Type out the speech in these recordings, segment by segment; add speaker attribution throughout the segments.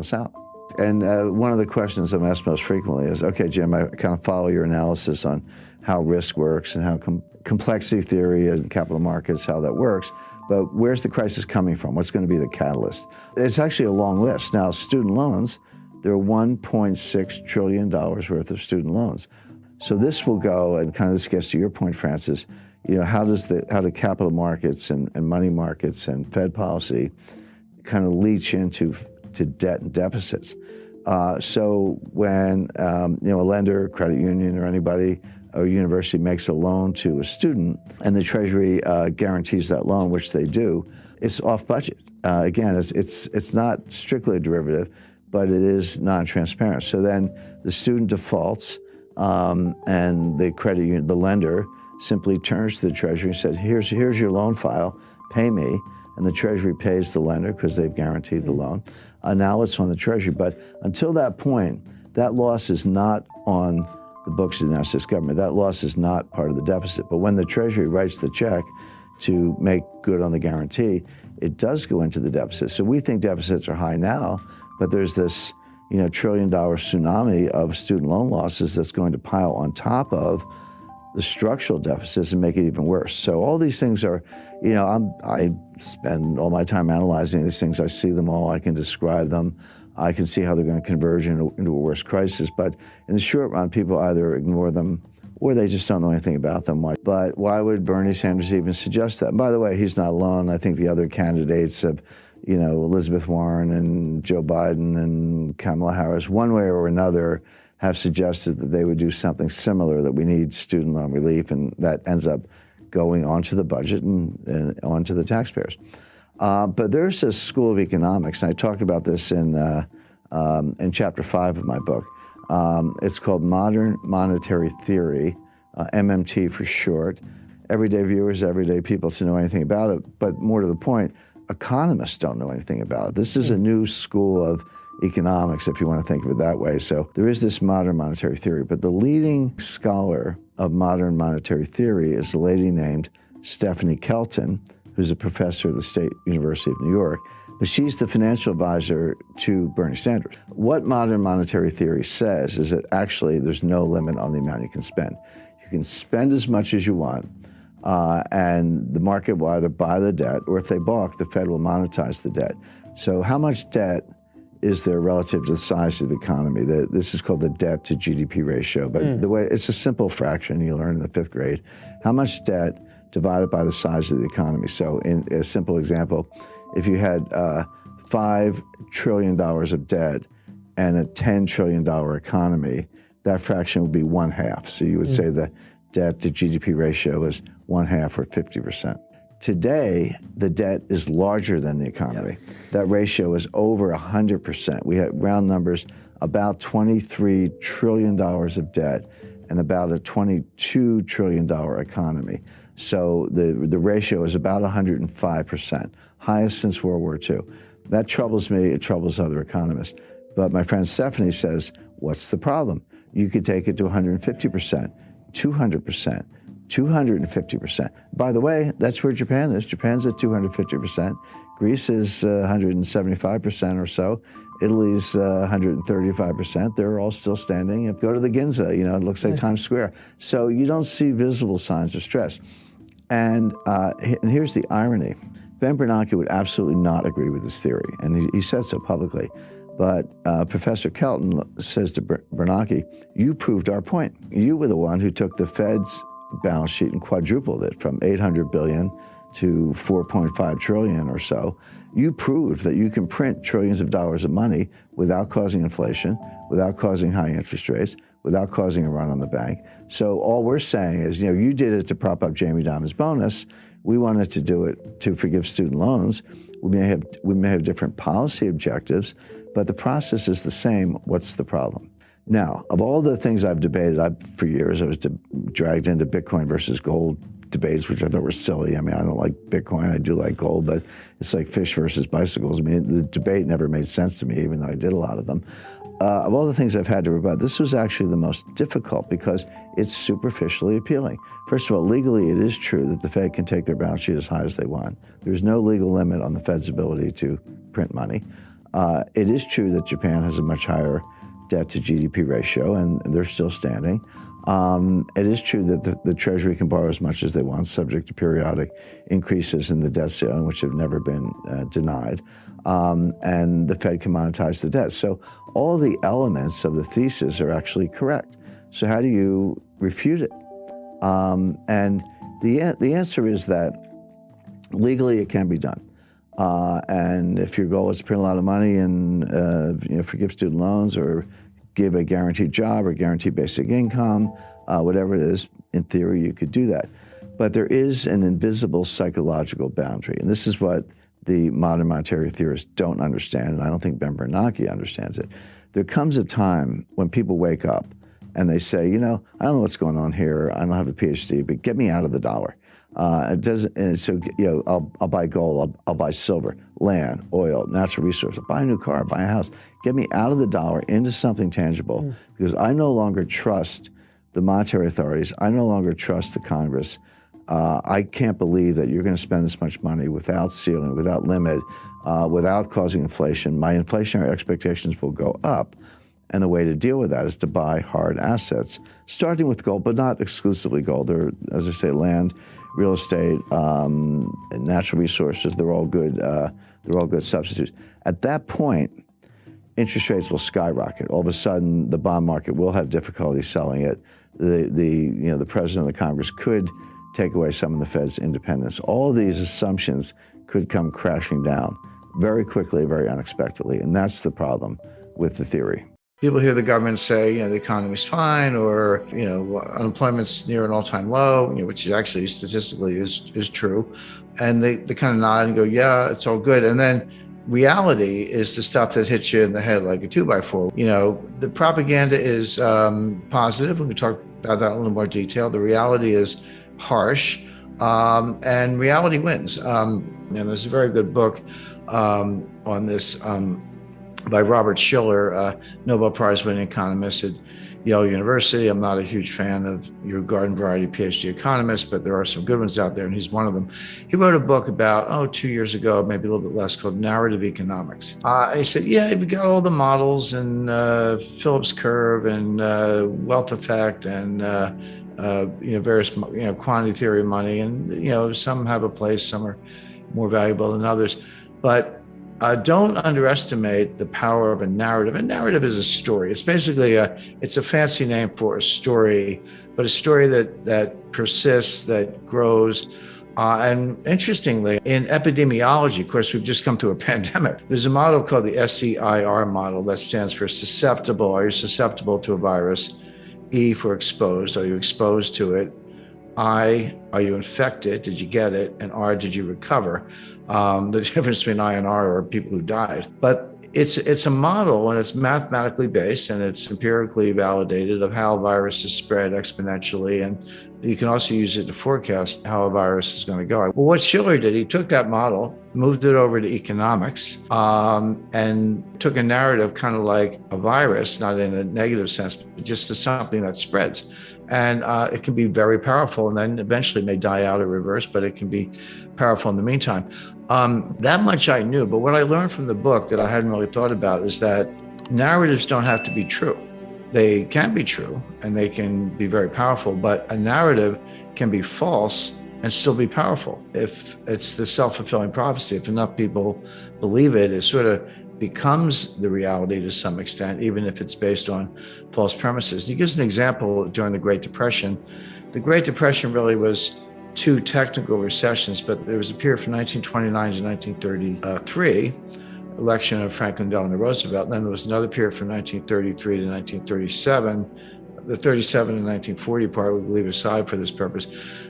Speaker 1: us out. And one of the questions I'm asked most frequently is, okay, Jim, I kind of follow your analysis on how risk works and how complexity theory and capital markets, how that works, but where's the crisis coming from? What's going to be the catalyst? It's actually a long list. Now, student loans, there are $1.6 trillion worth of student loans. So this will go, and kind of this gets to your point, Francis, you know, how do capital markets and money markets and Fed policy kind of leach into debt and deficits? So when you know, a lender, credit union, or anybody, or university makes a loan to a student, and the Treasury guarantees that loan, which they do, it's off budget. Again, it's not strictly a derivative, but it is non-transparent. So then the student defaults, and the credit union, the lender, simply turns to the Treasury and said, here's your loan file, pay me. And the Treasury pays the lender because they've guaranteed the loan. Now it's on the Treasury. But until that point, that loss is not on the books of the United States government. That loss is not part of the deficit. But when the Treasury writes the check to make good on the guarantee, it does go into the deficit. So we think deficits are high now, but there's this, you know, $1 trillion tsunami of student loan losses that's going to pile on top of the structural deficits and make it even worse. So all these things are, you know, I spend all my time analyzing these things. I see them all. I can describe them. I can see how they're going to converge into a worse crisis. But in the short run, people either ignore them or they just don't know anything about them. But why would Bernie Sanders even suggest that? And by the way, he's not alone. I think the other candidates have, you know, Elizabeth Warren and Joe Biden and Kamala Harris, one way or another, have suggested that they would do something similar, that we need student loan relief, and that ends up going onto the budget and onto the taxpayers. But there's a school of economics, and I talked about this in chapter 5 of my book. It's called Modern Monetary Theory, MMT for short. Everyday viewers, everyday people to know anything about it, but more to the point, economists don't know anything about it. This is a new school of economics, if you want to think of it that way. So there is this modern monetary theory, but the leading scholar of modern monetary theory is a lady named Stephanie Kelton, who's a professor at the State University of New York, but she's the financial advisor to Bernie Sanders. What modern monetary theory says is that actually there's no limit on the amount you can spend. You can spend as much as you want, and the market will either buy the debt, or if they balk, the Fed will monetize the debt. So how much debt is there relative to the size of the economy? This is called the debt to GDP ratio, but the way it's a simple fraction you learn in the 5th grade. How much debt divided by the size of the economy? So in a simple example, if you had $5 trillion of debt and a $10 trillion economy, that fraction would be 1/2. So you would say the debt to GDP ratio is 1/2 or 50%. Today, the debt is larger than the economy. That ratio is over 100%. We have round numbers, about $23 trillion of debt and about a $22 trillion economy. So the ratio is about 105%, highest since World War II. That troubles me, it troubles other economists. But my friend Stephanie says, what's the problem? You could take it to 150%, 200%, 250%. By the way, that's where Japan is. Japan's at 250%. Greece is 175% or so. Italy's 135%. They're all still standing. Go to the Ginza, you know, it looks like Times Square. So you don't see visible signs of stress. And here's the irony. Ben Bernanke would absolutely not agree with this theory, and he said so publicly. But Professor Kelton says to Bernanke, you proved our point. You were the one who took the Fed's balance sheet and quadrupled it from $800 billion to $4.5 trillion or so. You proved that you can print trillions of dollars of money without causing inflation, without causing high interest rates, without causing a run on the bank. So all we're saying is, you know, you did it to prop up Jamie Dimon's bonus. We wanted to do it to forgive student loans. We may have different policy objectives, but the process is the same. What's the problem? Now, of all the things I've debated, for years I was dragged into Bitcoin versus gold debates, which I thought were silly. I mean, I don't like Bitcoin, I do like gold, but it's like fish versus bicycles. I mean, the debate never made sense to me, even though I did a lot of them. Of all the things I've had to rebut, this was actually the most difficult because it's superficially appealing. First of all, legally it is true that the Fed can take their balance sheet as high as they want. There's no legal limit on the Fed's ability to print money. It is true that Japan has a much higher debt to GDP ratio, and they're still standing. It is true that the Treasury can borrow as much as they want, subject to periodic increases in the debt ceiling, which have never been denied. And the Fed can monetize the debt. So all the elements of the thesis are actually correct. So how do you refute it? And the answer is that legally it can be done. And if your goal is to print a lot of money and forgive student loans or give a guaranteed job or guaranteed basic income, whatever it is, in theory you could do that. But there is an invisible psychological boundary, and this is what the modern monetary theorists don't understand, and I don't think Ben Bernanke understands it. There comes a time when people wake up and they say, I don't know what's going on here. I don't have a PhD, but get me out of the dollar. It doesn't. And so, I'll buy gold. I'll buy silver, land, oil, natural resources. I'll buy a new car. Buy a house. Get me out of the dollar into something tangible, because I no longer trust the monetary authorities. I no longer trust the Congress. I can't believe that you're going to spend this much money without ceiling, without limit, without causing inflation. My inflationary expectations will go up. And the way to deal with that is to buy hard assets, starting with gold, but not exclusively gold. There, as I say, land, real estate, natural resources. They're all good. They're all good substitutes. At that point, interest rates will skyrocket. All of a sudden, the bond market will have difficulty selling it. The president of the Congress could take away some of the Fed's independence. All of these assumptions could come crashing down very quickly, very unexpectedly, and that's the problem with the theory. People hear the government say, the economy's fine, or, unemployment's near an all-time low, which actually statistically is true. And they kind of nod and go, yeah, it's all good. And then reality is the stuff that hits you in the head like a 2x4. The propaganda is positive. We can talk about that in a little more detail. The reality is harsh, and reality wins. And there's a very good book on this by Robert Shiller, Nobel Prize winning economist at Yale University. I'm not a huge fan of your garden variety PhD economists, but there are some good ones out there, and he's one of them. He wrote a book about, 2 years ago, maybe a little bit less, called Narrative Economics. He said, we got all the models and Phillips curve and wealth effect and various quantity theory of money, and some have a place, some are more valuable than others, but don't underestimate the power of a narrative. A narrative is a story. It's basically it's a fancy name for a story, but a story that persists, that grows. And interestingly, in epidemiology, of course, we've just come through a pandemic. There's a model called the SEIR model that stands for susceptible. Are you susceptible to a virus? E for exposed. Are you exposed to it? I, are you infected? Did you get it? And R, did you recover? The difference between I and R are people who died. But it's a model, and it's mathematically based, and it's empirically validated of how viruses spread exponentially. And you can also use it to forecast how a virus is going to go. Well, what Shiller did, he took that model, moved it over to economics, and took a narrative kind of like a virus, not in a negative sense, but just as something that spreads. And it can be very powerful, and then eventually may die out or reverse, but it can be powerful in the meantime. That much I knew, but what I learned from the book that I hadn't really thought about is that narratives don't have to be true. They can be true, and they can be very powerful, but a narrative can be false and still be powerful. If it's the self-fulfilling prophecy, if enough people believe it, it sort of becomes the reality to some extent, even if it's based on false premises. He gives an example during the Great Depression. The Great Depression really was two technical recessions, but there was a period from 1929 to 1933, election of Franklin Delano Roosevelt. And then there was another period from 1933 to 1937. The 37 and 1940 part we leave aside for this purpose.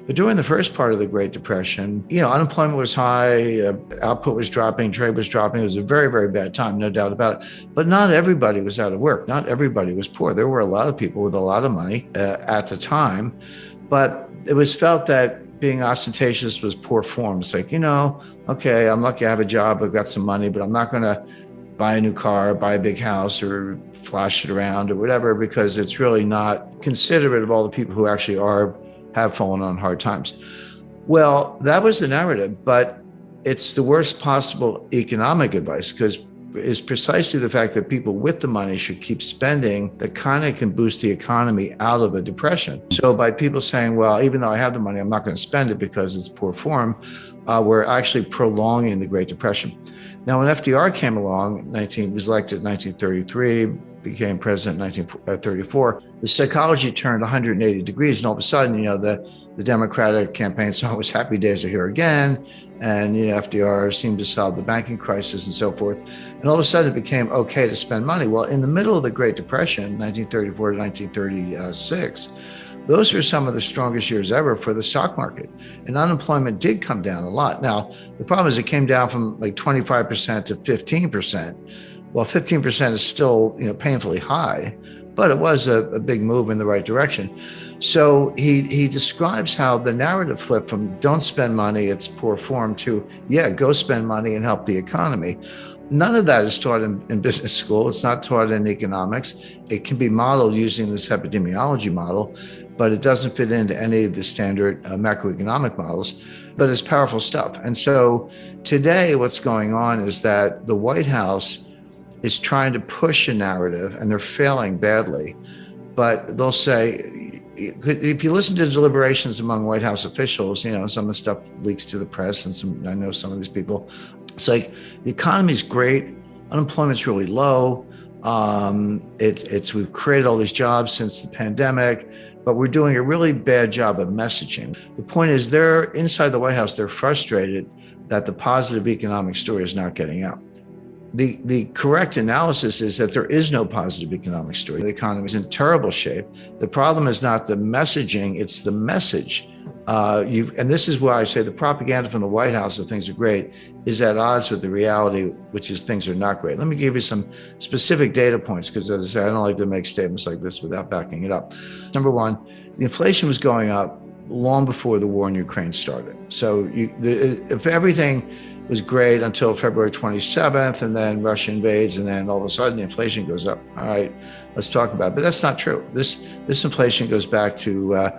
Speaker 1: But during the first part of the Great Depression, unemployment was high, output was dropping, trade was dropping. It was a very, very bad time, no doubt about it. But not everybody was out of work. Not everybody was poor. There were a lot of people with a lot of money at the time. But it was felt that being ostentatious was poor form. It's like, okay, I'm lucky I have a job, I've got some money, but I'm not going to buy a new car, buy a big house, or flash it around or whatever, because it's really not considerate of all the people who actually have fallen on hard times. Well, that was the narrative, but it's the worst possible economic advice, because is precisely the fact that people with the money should keep spending that kind of can boost the economy out of a depression. So by people saying, well, even though I have the money, I'm not going to spend it because it's poor form, we're actually prolonging the Great Depression. Now, when FDR came along, was elected in 1933, became president in 1934, the psychology turned 180 degrees, and all of a sudden, the Democratic campaign song was "Happy Days Are Here Again," and FDR seemed to solve the banking crisis and so forth. And all of a sudden, it became okay to spend money. Well, in the middle of the Great Depression, 1934 to 1936, those were some of the strongest years ever for the stock market. And unemployment did come down a lot. Now, the problem is it came down from like 25% to 15%. Well, 15% is still, painfully high, but it was a big move in the right direction. So he describes how the narrative flipped from don't spend money, it's poor form, to, yeah, go spend money and help the economy. None of that is taught in business school. It's not taught in economics. It can be modeled using this epidemiology model, but it doesn't fit into any of the standard macroeconomic models, but it's powerful stuff. And so today what's going on is that the White House is trying to push a narrative, and they're failing badly. But they'll say, if you listen to deliberations among White House officials, some of the stuff leaks to the press, and I know some of these people. It's like the economy's great, unemployment's really low. We've created all these jobs since the pandemic, but we're doing a really bad job of messaging. The point is, they're inside the White House, they're frustrated that the positive economic story is not getting out. The correct analysis is that there is no positive economic story. The economy is in terrible shape. The problem is not the messaging, it's the message. And this is why I say the propaganda from the White House that things are great is at odds with the reality, which is things are not great. Let me give you some specific data points, because as I say, I don't like to make statements like this without backing it up. Number one, the inflation was going up long before the war in Ukraine started. So if everything was great until February 27th, and then Russia invades, and then all of a sudden the inflation goes up. All right, let's talk about it. But that's not true. This inflation goes back to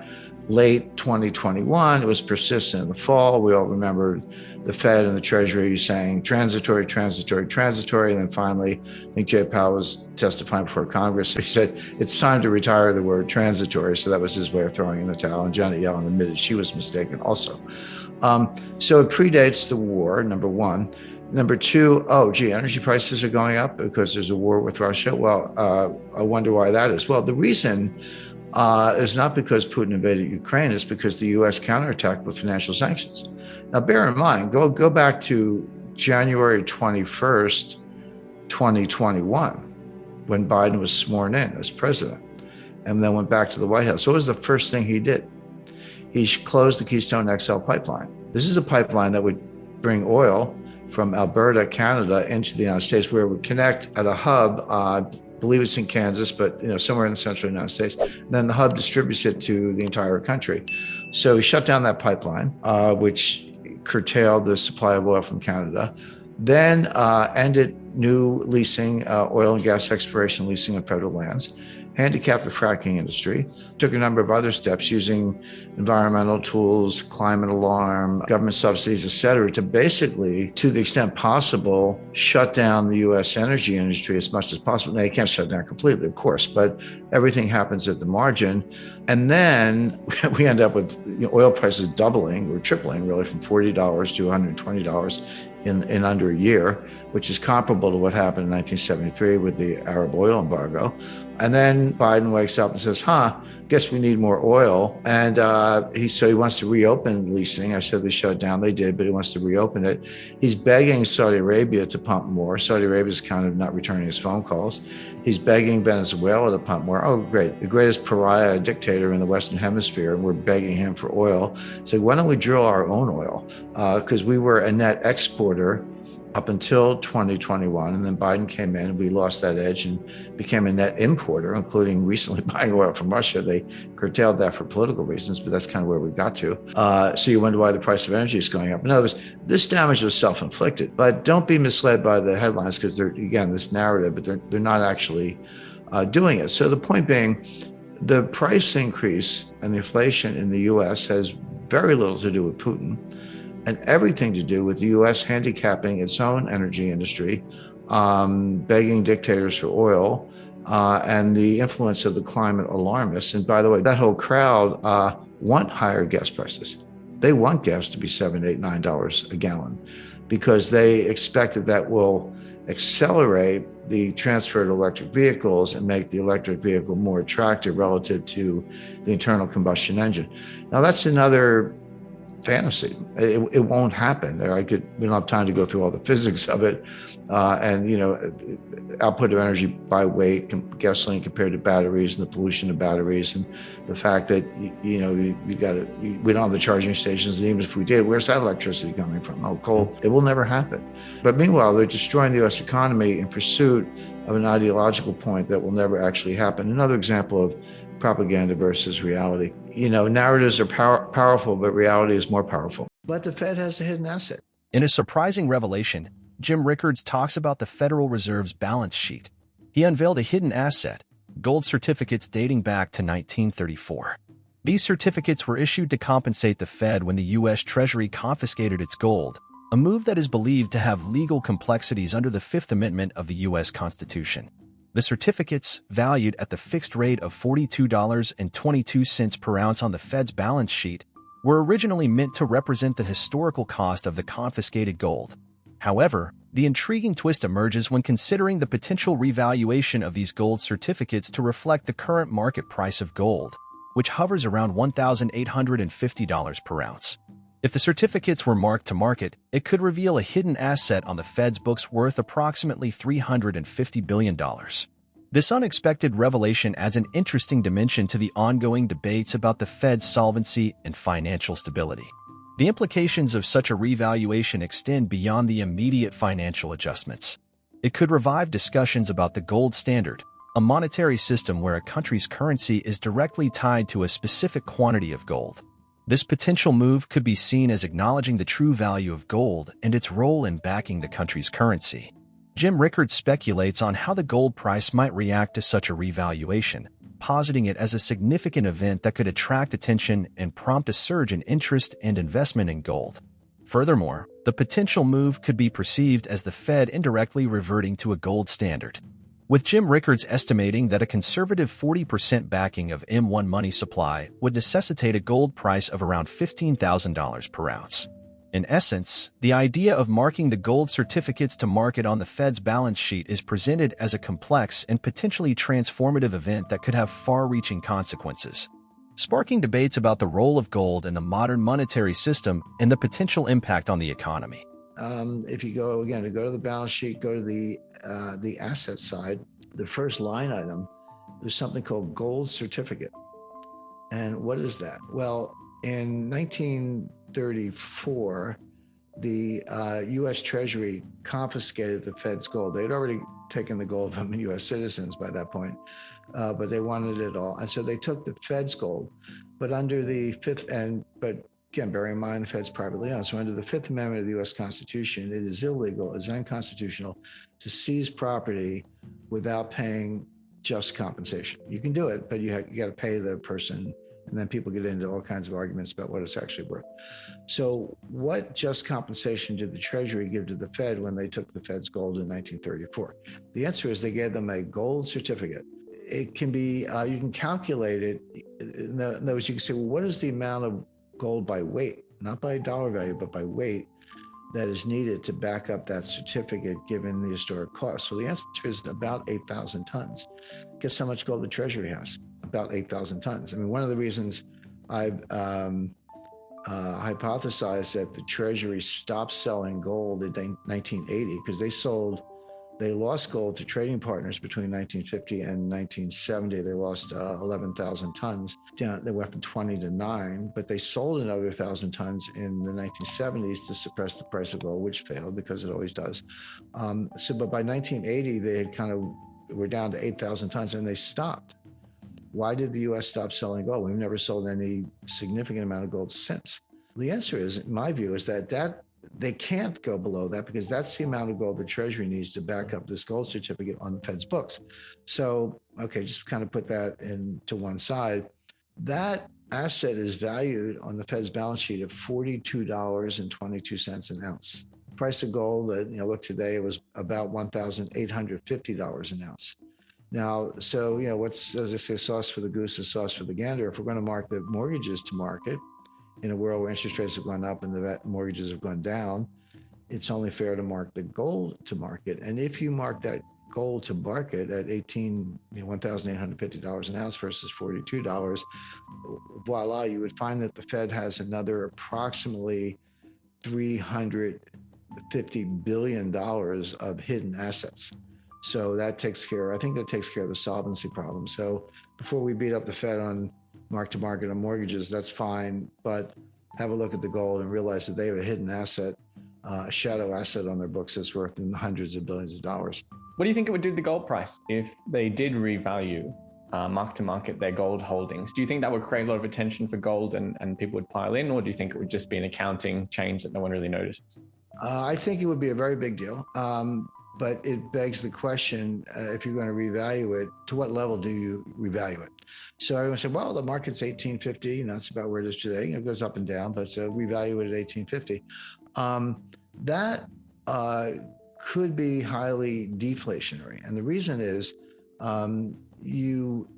Speaker 1: late 2021. It was persistent in the fall. We all remember the Fed and the Treasury saying transitory, transitory, transitory. And then finally, I think Jay Powell was testifying before Congress. He said, it's time to retire the word transitory. So that was his way of throwing in the towel. And Janet Yellen admitted she was mistaken also. So it predates the war, number one. Number two, energy prices are going up because there's a war with Russia. Well, I wonder why that is. Well, the reason is not because Putin invaded Ukraine, it's because the U.S. counterattacked with financial sanctions. Now, bear in mind, go back to January 21st, 2021, when Biden was sworn in as president, and then went back to the White House. What was the first thing he did? He closed the Keystone XL pipeline. This is a pipeline that would bring oil from Alberta, Canada, into the United States, where it would connect at a hub. I believe it's in Kansas, but somewhere in the central United States. And then the hub distributes it to the entire country. So he shut down that pipeline, which curtailed the supply of oil from Canada. Then ended new leasing, oil and gas exploration leasing on federal lands. Handicapped the fracking industry, took a number of other steps using environmental tools, climate alarm, government subsidies, et cetera, to basically, to the extent possible, shut down the U.S. energy industry as much as possible. Now, you can't shut down completely, of course, but everything happens at the margin. And then we end up with oil prices doubling or tripling, really, from $40 to $120 in under a year, which is comparable to what happened in 1973 with the Arab oil embargo. And then Biden wakes up and says, guess we need more oil. And he wants to reopen leasing. I said they shut it down. They did, but he wants to reopen it. He's begging Saudi Arabia to pump more. Saudi Arabia's kind of not returning his phone calls. He's begging Venezuela to pump more. Oh, great. The greatest pariah dictator in the Western Hemisphere, and we're begging him for oil. So why don't we drill our own oil? Because we were a net exporter up until 2021, and then Biden came in and we lost that edge and became a net importer, including recently buying oil from Russia. They curtailed that for political reasons, but that's kind of where we got to. So you wonder why the price of energy is going up. In other words, this damage was self-inflicted, but don't be misled by the headlines, because they're, again, this narrative, but they're not actually doing it. So the point being, the price increase and the inflation in the US has very little to do with Putin, and everything to do with the U.S. handicapping its own energy industry begging dictators for oil, and the influence of the climate alarmists. And by the way, that whole crowd want higher gas prices. They want gas to be $7, $8, $9 a gallon because they expect that will accelerate the transfer to electric vehicles and make the electric vehicle more attractive relative to the internal combustion engine. Now, that's another fantasy. It won't happen. We don't have time to go through all the physics of it, and output of energy by weight, gasoline compared to batteries, and the pollution of batteries, and the fact that we don't have the charging stations. And even if we did, where's that electricity coming from? Oh, coal. It will never happen. But meanwhile, they're destroying the U.S. economy in pursuit of an ideological point that will never actually happen. Another example of propaganda versus reality. Narratives are powerful, but reality is more powerful. But the Fed has a hidden asset.
Speaker 2: In a surprising revelation, Jim Rickards talks about the Federal Reserve's balance sheet. He unveiled a hidden asset, gold certificates dating back to 1934. These certificates were issued to compensate the Fed when the U.S. Treasury confiscated its gold, a move that is believed to have legal complexities under the Fifth Amendment of the U.S. Constitution. The certificates, valued at the fixed rate of $42.22 per ounce on the Fed's balance sheet, were originally meant to represent the historical cost of the confiscated gold. However, the intriguing twist emerges when considering the potential revaluation of these gold certificates to reflect the current market price of gold, which hovers around $1,850 per ounce. If the certificates were marked to market, it could reveal a hidden asset on the Fed's books worth approximately $350 billion. This unexpected revelation adds an interesting dimension to the ongoing debates about the Fed's solvency and financial stability. The implications of such a revaluation extend beyond the immediate financial adjustments. It could revive discussions about the gold standard, a monetary system where a country's currency is directly tied to a specific quantity of gold. This potential move could be seen as acknowledging the true value of gold and its role in backing the country's currency. Jim Rickards speculates on how the gold price might react to such a revaluation, positing it as a significant event that could attract attention and prompt a surge in interest and investment in gold. Furthermore, the potential move could be perceived as the Fed indirectly reverting to a gold standard, with Jim Rickards estimating that a conservative 40% backing of M1 money supply would necessitate a gold price of around $15,000 per ounce. In essence, the idea of marking the gold certificates to market on the Fed's balance sheet is presented as a complex and potentially transformative event that could have far-reaching consequences, sparking debates about the role of gold in the modern monetary system and the potential impact on the economy.
Speaker 1: If you go to the balance sheet, go to the asset side, the first line item, there's something called gold certificate. And what is that? Well, in 1934, the U.S. Treasury confiscated the Fed's gold. They had already taken the gold from the U.S. citizens by that point, but they wanted it all. And so they took the Fed's gold, but under the again, bear in mind the Fed's privately owned. So under the Fifth Amendment of the U.S. Constitution, it is illegal, it's unconstitutional to seize property without paying just compensation. You can do it, but you got to pay the person, and then people get into all kinds of arguments about what it's actually worth. So what just compensation did the Treasury give to the Fed when they took the Fed's gold in 1934? The answer is they gave them a gold certificate. It can be, you can calculate it. In other words, you can say, well, what is the amount of gold by weight, not by dollar value, but by weight, that is needed to back up that certificate given the historic cost? So the answer is about 8,000 tons. Guess how much gold the Treasury has? About 8,000 tons. I mean, one of the reasons I've hypothesized that the Treasury stopped selling gold in 1980, because they lost gold to trading partners between 1950 and 1970. They lost 11,000 tons. They went from 20 to 9, but they sold another 1,000 tons in the 1970s to suppress the price of gold, which failed because it always does. But by 1980, they had were down to 8,000 tons, and they stopped. Why did the U.S. stop selling gold? We've never sold any significant amount of gold since. The answer is, in my view, is that they can't go below that, because that's the amount of gold the Treasury needs to back up this gold certificate on the Fed's books. So, okay, just kind of put that to one side. That asset is valued on the Fed's balance sheet at $42.22 an ounce. Price of gold, look today, it was about $1,850 an ounce. Now, so, what's, as I say, sauce for the goose is sauce for the gander. If we're going to mark the mortgages to market in a world where interest rates have gone up and the mortgages have gone down, it's only fair to mark the gold to market. And if you mark that gold to market at $1,850 an ounce versus $42, voila, you would find that the Fed has another approximately $350 billion of hidden assets. So that takes care, I think that takes care of the solvency problem. So before we beat up the Fed on mark to market on mortgages, that's fine, but have a look at the gold and realize that they have a hidden asset, a shadow asset on their books that's worth in the hundreds of billions of dollars.
Speaker 3: What do you think it would do to the gold price if they did revalue mark to market their gold holdings? Do you think that would create a lot of attention for gold and people would pile in, or do you think it would just be an accounting change that no one really notices?
Speaker 1: I think it would be a very big deal. But it begs the question, if you're going to revalue it, to what level do you revalue it? So everyone said, well, the market's 1850, that's about where it is today. It goes up and down, but revalue it at 1850. That could be highly deflationary. And the reason is, in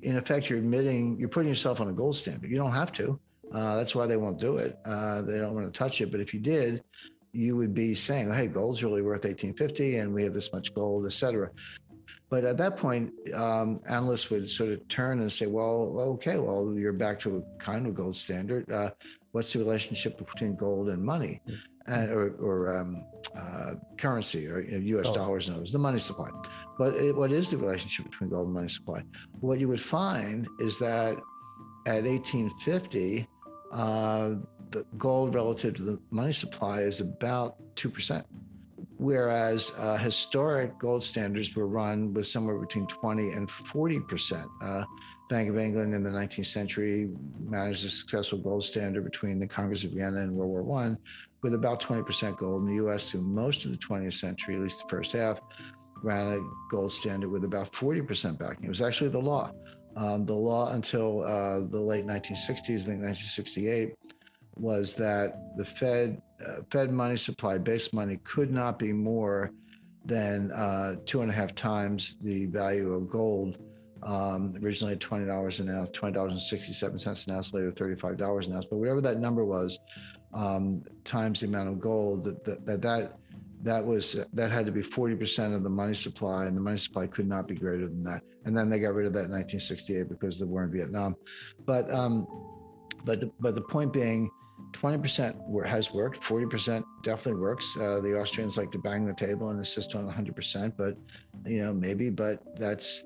Speaker 1: effect, you're putting yourself on a gold standard. You don't have to. That's why they won't do it. They don't want to touch it. But if you did, you would be saying, hey, gold's really worth 1850 and we have this much gold, et cetera. But at that point, analysts would sort of turn and say, well, okay, well, you're back to a kind of gold standard. What's the relationship between gold and money or currency or US dollars and others, the money supply? But what is the relationship between gold and money supply? What you would find is that at 1850, the gold relative to the money supply is about 2%, whereas historic gold standards were run with somewhere between 20 and 40%. Bank of England in the 19th century managed a successful gold standard between the Congress of Vienna and World War I with about 20% gold. In the US, through most of the 20th century, at least the first half, ran a gold standard with about 40% backing. It was actually the law. The law until the late 1960s, I think 1968, was that the Fed money supply, base money, could not be more than 2.5 times the value of gold. Originally at $20 an ounce, $20.67 an ounce, later $35 an ounce. But whatever that number was, times the amount of gold, that had to be 40% of the money supply, and the money supply could not be greater than that. And then they got rid of that in 1968 because of the war in Vietnam. But the point being, 20% has worked, 40% definitely works. The Austrians like to bang the table and insist on 100%, but maybe, but that's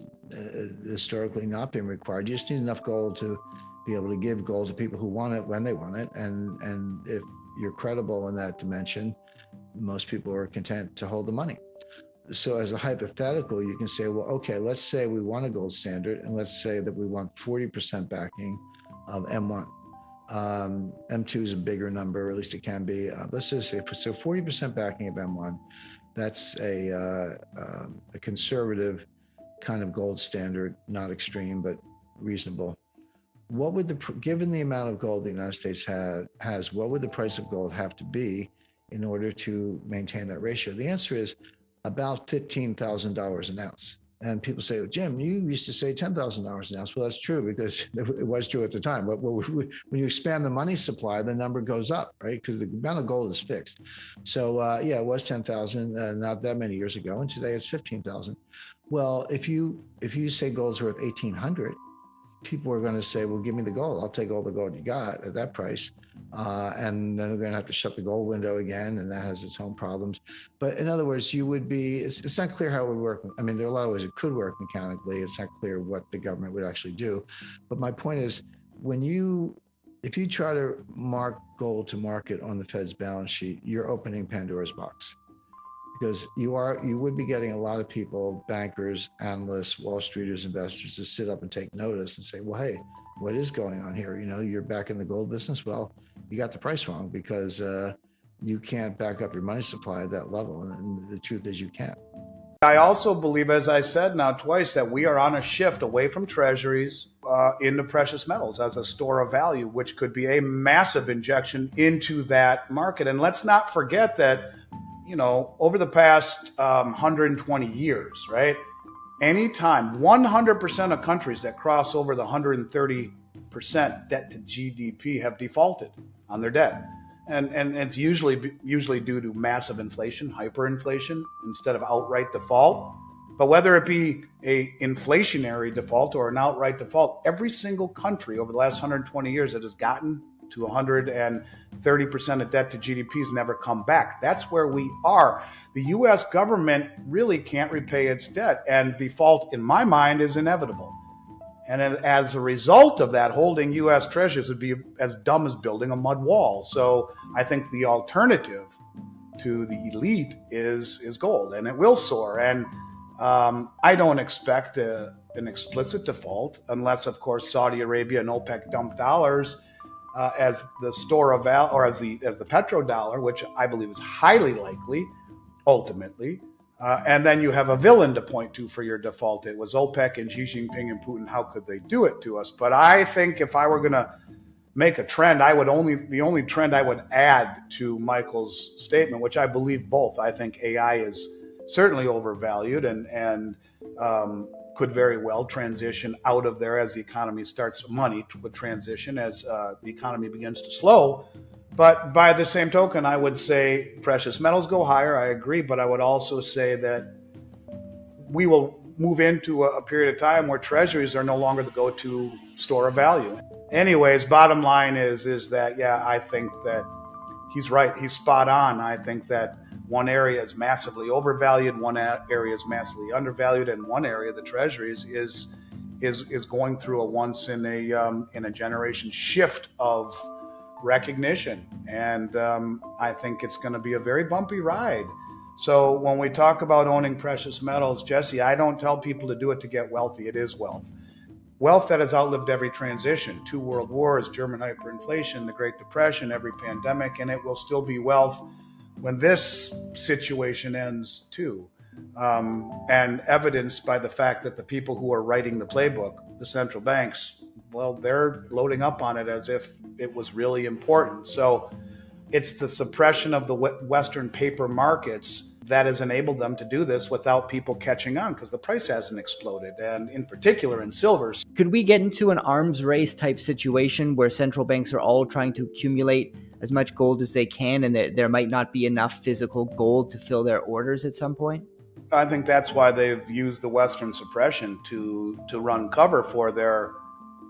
Speaker 1: historically not been required. You just need enough gold to be able to give gold to people who want it when they want it. And if you're credible in that dimension, most people are content to hold the money. So as a hypothetical, you can say, well, okay, let's say we want a gold standard, and let's say that we want 40% backing of M1. M2 is a bigger number, or at least it can be. Let's just say, so 40% backing of M1, that's a conservative kind of gold standard, not extreme, but reasonable. What would given the amount of gold the United States has, what would the price of gold have to be in order to maintain that ratio? The answer is about $15,000 an ounce. And people say, oh, Jim, you used to say $10,000 an ounce. Well, that's true because it was true at the time. But when you expand the money supply, the number goes up, right? Because the amount of gold is fixed. So yeah, it was 10,000 not that many years ago, and today it's 15,000. Well, if you say gold's worth 1,800, people are going to say, well, give me the gold. I'll take all the gold you got at that price. And then they're going to have to shut the gold window again, and that has its own problems. But in other words, it's not clear how it would work. I mean, there are a lot of ways it could work mechanically. It's not clear what the government would actually do. But my point is, if you try to mark gold to market on the Fed's balance sheet, you're opening Pandora's box. Because you would be getting a lot of people, bankers, analysts, Wall Streeters, investors, to sit up and take notice and say, well, hey, what is going on here? You're back in the gold business. Well, you got the price wrong because you can't back up your money supply at that level. And the truth is you can't.
Speaker 4: I also believe, as I said now twice, that we are on a shift away from treasuries into precious metals as a store of value, which could be a massive injection into that market. And let's not forget that over the past 120 years, right? Anytime 100% of countries that cross over the 130% debt to GDP have defaulted on their debt. And it's usually due to massive inflation, hyperinflation, instead of outright default. But whether it be a inflationary default or an outright default, every single country over the last 120 years that has gotten to 130% of debt to GDP has never come back. That's where we are. The U.S. government really can't repay its debt, and default, in my mind, is inevitable. And as a result of that, holding U.S. treasuries would be as dumb as building a mud wall. So I think the alternative to the elite is gold, and it will soar. And I don't expect an explicit default unless, of course, Saudi Arabia and OPEC dump dollars as the store of value, or as the petrodollar, which I believe is highly likely, ultimately. And then you have a villain to point to for your default. It was OPEC and Xi Jinping and Putin. How could they do it to us? But I think if I were going to make a trend, the only trend I would add to Michael's statement, which I believe both. I think AI is certainly overvalued and could very well transition out of there as the economy starts. Money would transition as the economy begins to slow. But by the same token, I would say precious metals go higher. I agree. But I would also say that we will move into a period of time where treasuries are no longer the go-to store of value. Anyways, bottom line is that, yeah, I think that he's right. He's spot on. I think that one area is massively overvalued, one area is massively undervalued, and one area, the treasuries, is going through a once in a generation shift of recognition. And I think it's going to be a very bumpy ride. So when we talk about owning precious metals, Jesse, I don't tell people to do it to get wealthy. It is wealth. Wealth that has outlived every transition, 2 world wars, German hyperinflation, the Great Depression, every pandemic, and it will still be wealth when this situation ends too. And evidenced by the fact that the people who are writing the playbook, the central banks, well, they're loading up on it as if it was really important. So it's the suppression of the Western paper markets that has enabled them to do this without people catching on, because the price hasn't exploded, and in particular in silver.
Speaker 5: Could we get into an arms race type situation where central banks are all trying to accumulate as much gold as they can, and there might not be enough physical gold to fill their orders at some point?
Speaker 4: I think that's why they've used the Western suppression to run cover for their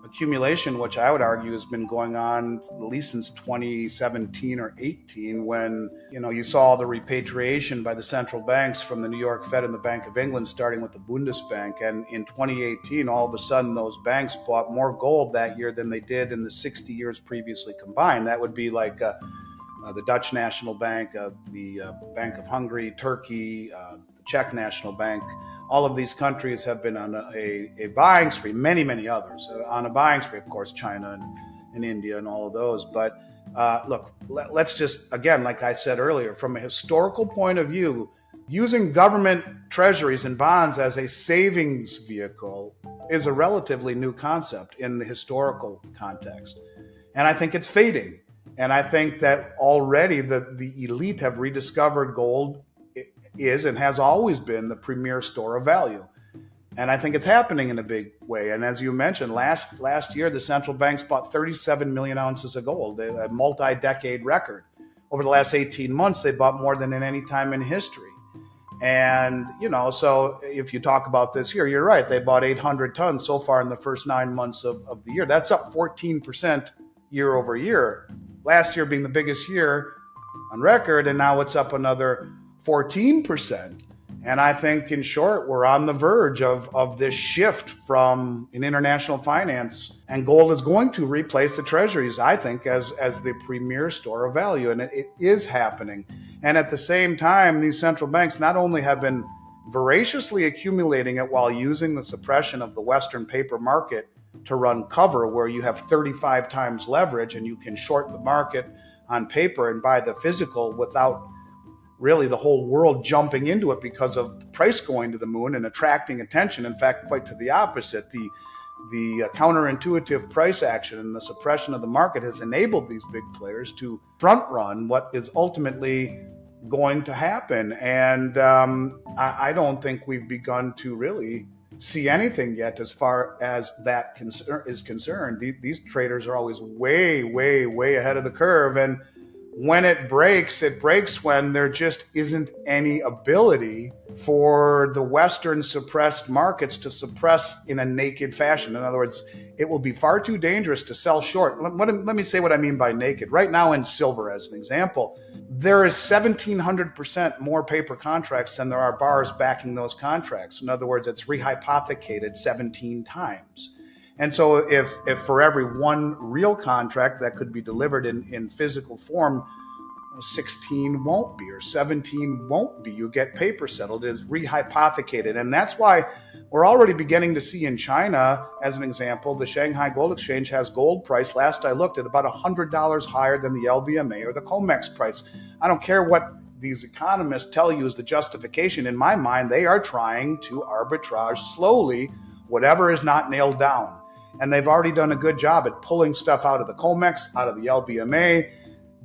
Speaker 4: accumulation, which I would argue has been going on at least since 2017 or 18, when you saw all the repatriation by the central banks from the New York Fed and the Bank of England, starting with the Bundesbank. And in 2018, all of a sudden, those banks bought more gold that year than they did in the 60 years previously combined. That would be like the Dutch National Bank, the Bank of Hungary, Turkey, the Czech National Bank. All of these countries have been on a buying spree, many others. On a buying spree, of course, China and India and all of those. But look, let's just, again, like I said earlier, from a historical point of view, using government treasuries and bonds as a savings vehicle is a relatively new concept in the historical context. And I think it's fading. And I think that already the elite have rediscovered gold is and has always been the premier store of value. And I think it's happening in a big way. And as you mentioned, last year, the central banks bought 37 million ounces of gold, a multi-decade record. Over the last 18 months, they bought more than in any time in history. And, so if you talk about this year, you're right. They bought 800 tons so far in the first 9 months of the year. That's up 14% year over year. Last year being the biggest year on record, and now it's up another 14%. And I think, in short, we're on the verge of this shift from in international finance, and gold is going to replace the treasuries, I think, as the premier store of value. And it is happening. And at the same time, these central banks not only have been voraciously accumulating it while using the suppression of the Western paper market to run cover, where you have 35 times leverage and you can short the market on paper and buy the physical without really the whole world jumping into it because of the price going to the moon and attracting attention. In fact, quite to the opposite, the counterintuitive price action and the suppression of the market has enabled these big players to front run what is ultimately going to happen. And I don't think we've begun to really see anything yet as far as that is concerned. These traders are always way, way, way ahead of the curve. And when it breaks when there just isn't any ability for the Western suppressed markets to suppress in a naked fashion. In other words, it will be far too dangerous to sell short. Let me say what I mean by naked. Right now in silver, as an example, there is 1,700% more paper contracts than there are bars backing those contracts. In other words, it's rehypothecated 17 times. And so if for every one real contract that could be delivered in physical form, 16 won't be, or 17 won't be. You get paper settled, it is rehypothecated. And that's why we're already beginning to see in China, as an example, the Shanghai Gold Exchange has gold price, last I looked, at about $100 higher than the LBMA or the COMEX price. I don't care what these economists tell you is the justification. In my mind, they are trying to arbitrage slowly whatever is not nailed down. And they've already done a good job at pulling stuff out of the COMEX, out of the LBMA.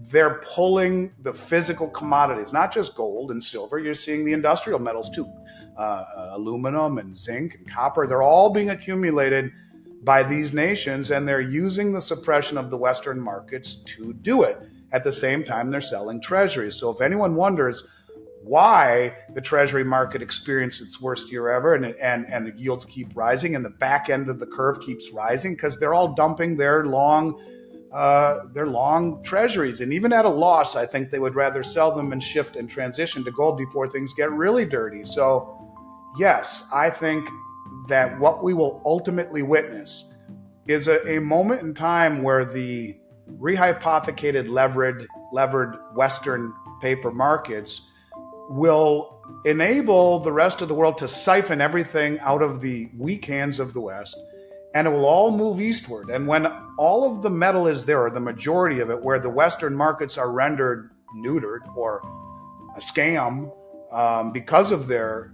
Speaker 4: They're pulling the physical commodities, not just gold and silver. You're seeing the industrial metals too, aluminum and zinc and copper. They're all being accumulated by these nations, and they're using the suppression of the Western markets to do it. At the same time, they're selling treasuries. So if anyone wonders why the treasury market experienced its worst year ever and the yields keep rising and the back end of the curve keeps rising, because they're all dumping their long treasuries. And even at a loss, I think they would rather sell them and shift and transition to gold before things get really dirty. So yes, I think that what we will ultimately witness is a moment in time where the rehypothecated levered Western paper markets will enable the rest of the world to siphon everything out of the weak hands of the West, and it will all move eastward. And when all of the metal is there, or the majority of it, where the Western markets are rendered neutered or a scam because of their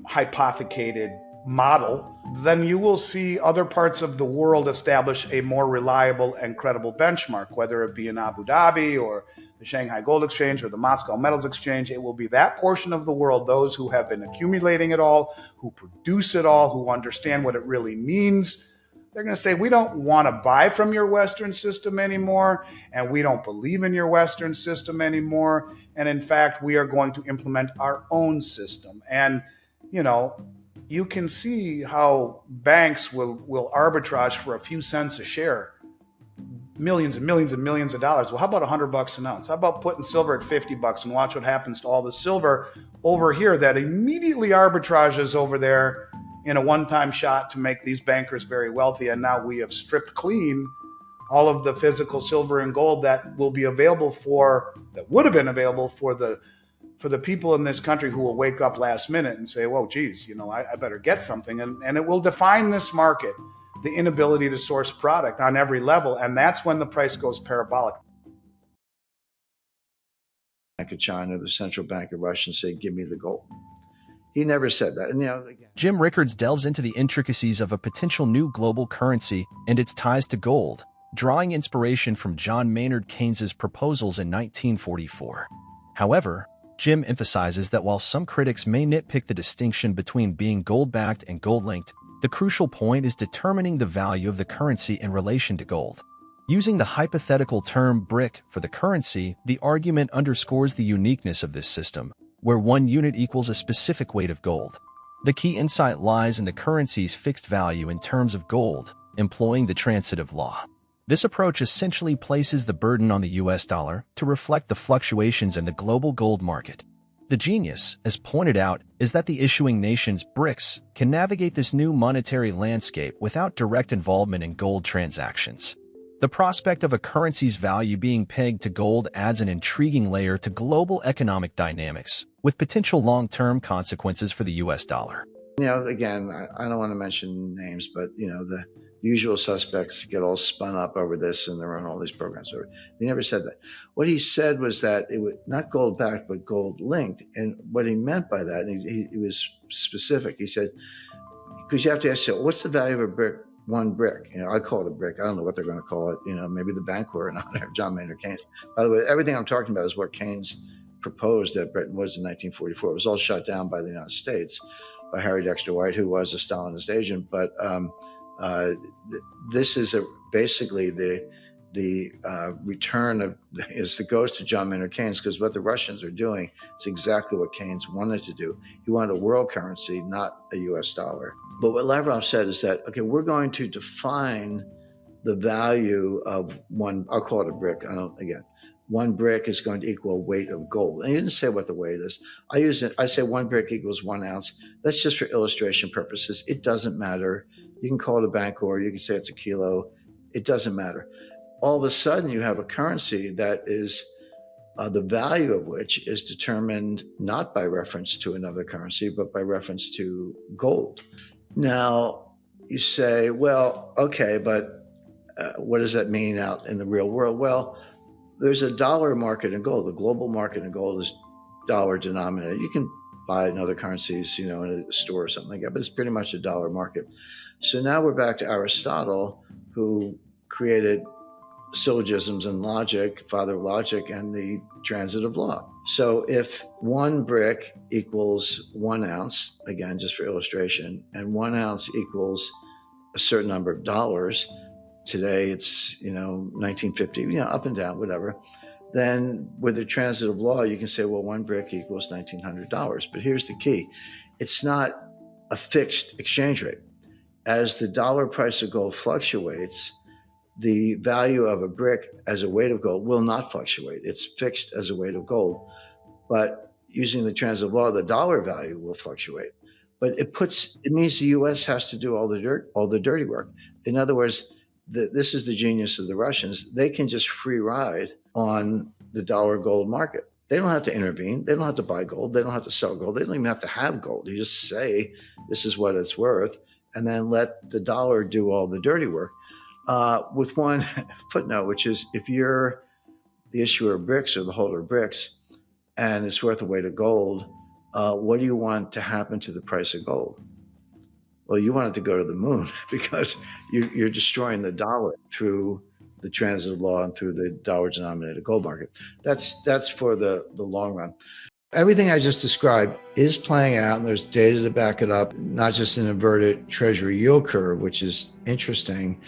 Speaker 4: hypothecated model, then you will see other parts of the world establish a more reliable and credible benchmark, whether it be in Abu Dhabi or the Shanghai Gold Exchange or the Moscow Metals Exchange. It will be that portion of the world, those who have been accumulating it all, who produce it all, who understand what it really means. They're going to say, we don't want to buy from your Western system anymore, and we don't believe in your Western system anymore. And in fact, we are going to implement our own system. And, you know, you can see how banks will arbitrage for a few cents a share, millions and millions and millions of dollars. Well, how about $100 an ounce? How about putting silver at $50 and watch what happens to all the silver over here that immediately arbitrages over there in a one-time shot to make these bankers very wealthy. And now we have stripped clean all of the physical silver and gold that will be available that would have been available for the people in this country who will wake up last minute and say, whoa, geez, I better get something. And it will define this market, the inability to source product on every level. And that's when the price goes parabolic.
Speaker 1: Bank of China, the central bank of Russia, and say, give me the gold. He never said that. And, again,
Speaker 2: Jim Rickards delves into the intricacies of a potential new global currency and its ties to gold, drawing inspiration from John Maynard Keynes's proposals in 1944. However, Jim emphasizes that while some critics may nitpick the distinction between being gold-backed and gold-linked, the crucial point is determining the value of the currency in relation to gold. Using the hypothetical term brick for the currency, the argument underscores the uniqueness of this system, where one unit equals a specific weight of gold. The key insight lies in the currency's fixed value in terms of gold, employing the transitive law. This approach essentially places the burden on the US dollar to reflect the fluctuations in the global gold market. The genius, as pointed out, is that the issuing nation's BRICS can navigate this new monetary landscape without direct involvement in gold transactions. The prospect of a currency's value being pegged to gold adds an intriguing layer to global economic dynamics, with potential long-term consequences for the US dollar.
Speaker 1: Again, I don't want to mention names, but, the usual suspects get all spun up over this and they're on all these programs. He never said that. What he said was that it was not gold backed, but gold linked. And what he meant by that, and he was specific. He said, because you have to ask yourself, what's the value of a brick? One brick. I call it a brick. I don't know what they're going to call it. Maybe the bank were in honor of John Maynard Keynes. By the way, everything I'm talking about is what Keynes proposed at Bretton Woods in 1944. It was all shut down by the United States, by Harry Dexter White, who was a Stalinist agent. But this is basically the return of is the ghost of John Maynard Keynes, because what the Russians are doing is exactly what Keynes wanted to do. He wanted a world currency, not a US dollar. But what Lavrov said is that, okay, we're going to define the value of one, I'll call it a brick. One brick is going to equal a weight of gold. And he didn't say what the weight is. I say 1 brick equals 1 ounce. That's just for illustration purposes. It doesn't matter. You can call it a Bancor, you can say it's a kilo. It doesn't matter. All of a sudden you have a currency that is the value of which is determined not by reference to another currency, but by reference to gold. Now you say, well, okay, but what does that mean out in the real world? Well, there's a dollar market in gold. The global market in gold is dollar denominated. You can buy in other currencies, in a store or something like that, but it's pretty much a dollar market. So now we're back to Aristotle, who created syllogisms and logic, father of logic, and the transitive law. So if 1 brick equals 1 ounce, again, just for illustration, and 1 ounce equals a certain number of dollars, today it's, 1950, up and down, whatever, then with the transitive law, you can say, well, 1 brick equals $1,900. But here's the key. It's not a fixed exchange rate. As the dollar price of gold fluctuates, the value of a brick as a weight of gold will not fluctuate. It's fixed as a weight of gold. But using the transitive law, the dollar value will fluctuate. But it means the U.S. has to do all the dirty work. In other words, this is the genius of the Russians. They can just free ride on the dollar gold market. They don't have to intervene. They don't have to buy gold. They don't have to sell gold. They don't even have to have gold. You just say, this is what it's worth, and then let the dollar do all the dirty work. With one footnote, which is if you're the issuer of bricks or the holder of bricks and it's worth a weight of gold, what do you want to happen to the price of gold? Well, you want it to go to the moon because you're destroying the dollar through the transitive law and through the dollar-denominated gold market. That's for the long run. Everything I just described is playing out, and there's data to back it up, not just an inverted treasury yield curve, which is interesting.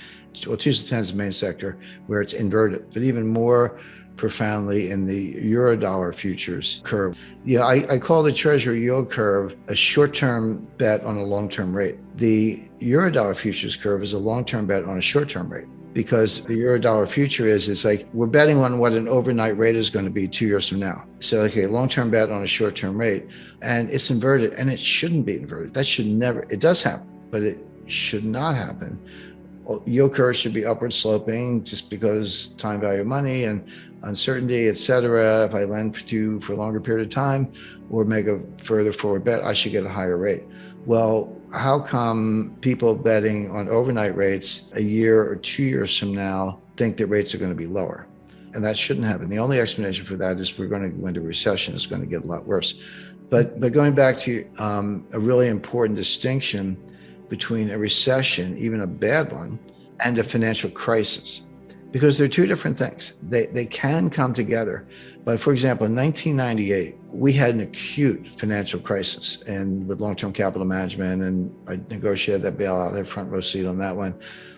Speaker 1: Well, Tuesday 10 is the main sector where it's inverted, but even more profoundly in the Eurodollar futures curve. I call the treasury yield curve a short-term bet on a long-term rate. The Eurodollar futures curve is a long-term bet on a short-term rate, because the Eurodollar future it's like we're betting on what an overnight rate is going to be 2 years from now. So, okay, long-term bet on a short-term rate, and it's inverted, and it shouldn't be inverted. That should never, it does happen, but it should not happen. Yield curve should be upward sloping just because time value of money and uncertainty, et cetera. If I lend to you for a longer period of time or make a further forward bet, I should get a higher rate. Well, how come people betting on overnight rates a year or 2 years from now think that rates are going to be lower? And that shouldn't happen. The only explanation for that is we're going to go into recession. It's going to get a lot worse. But going back to a really important distinction between a recession, even a bad one, and a financial crisis, because they're two different things. They can come together. But for example, in 1998, we had an acute financial crisis, and with long-term capital management, and I negotiated that bailout. I had front row seat on that one.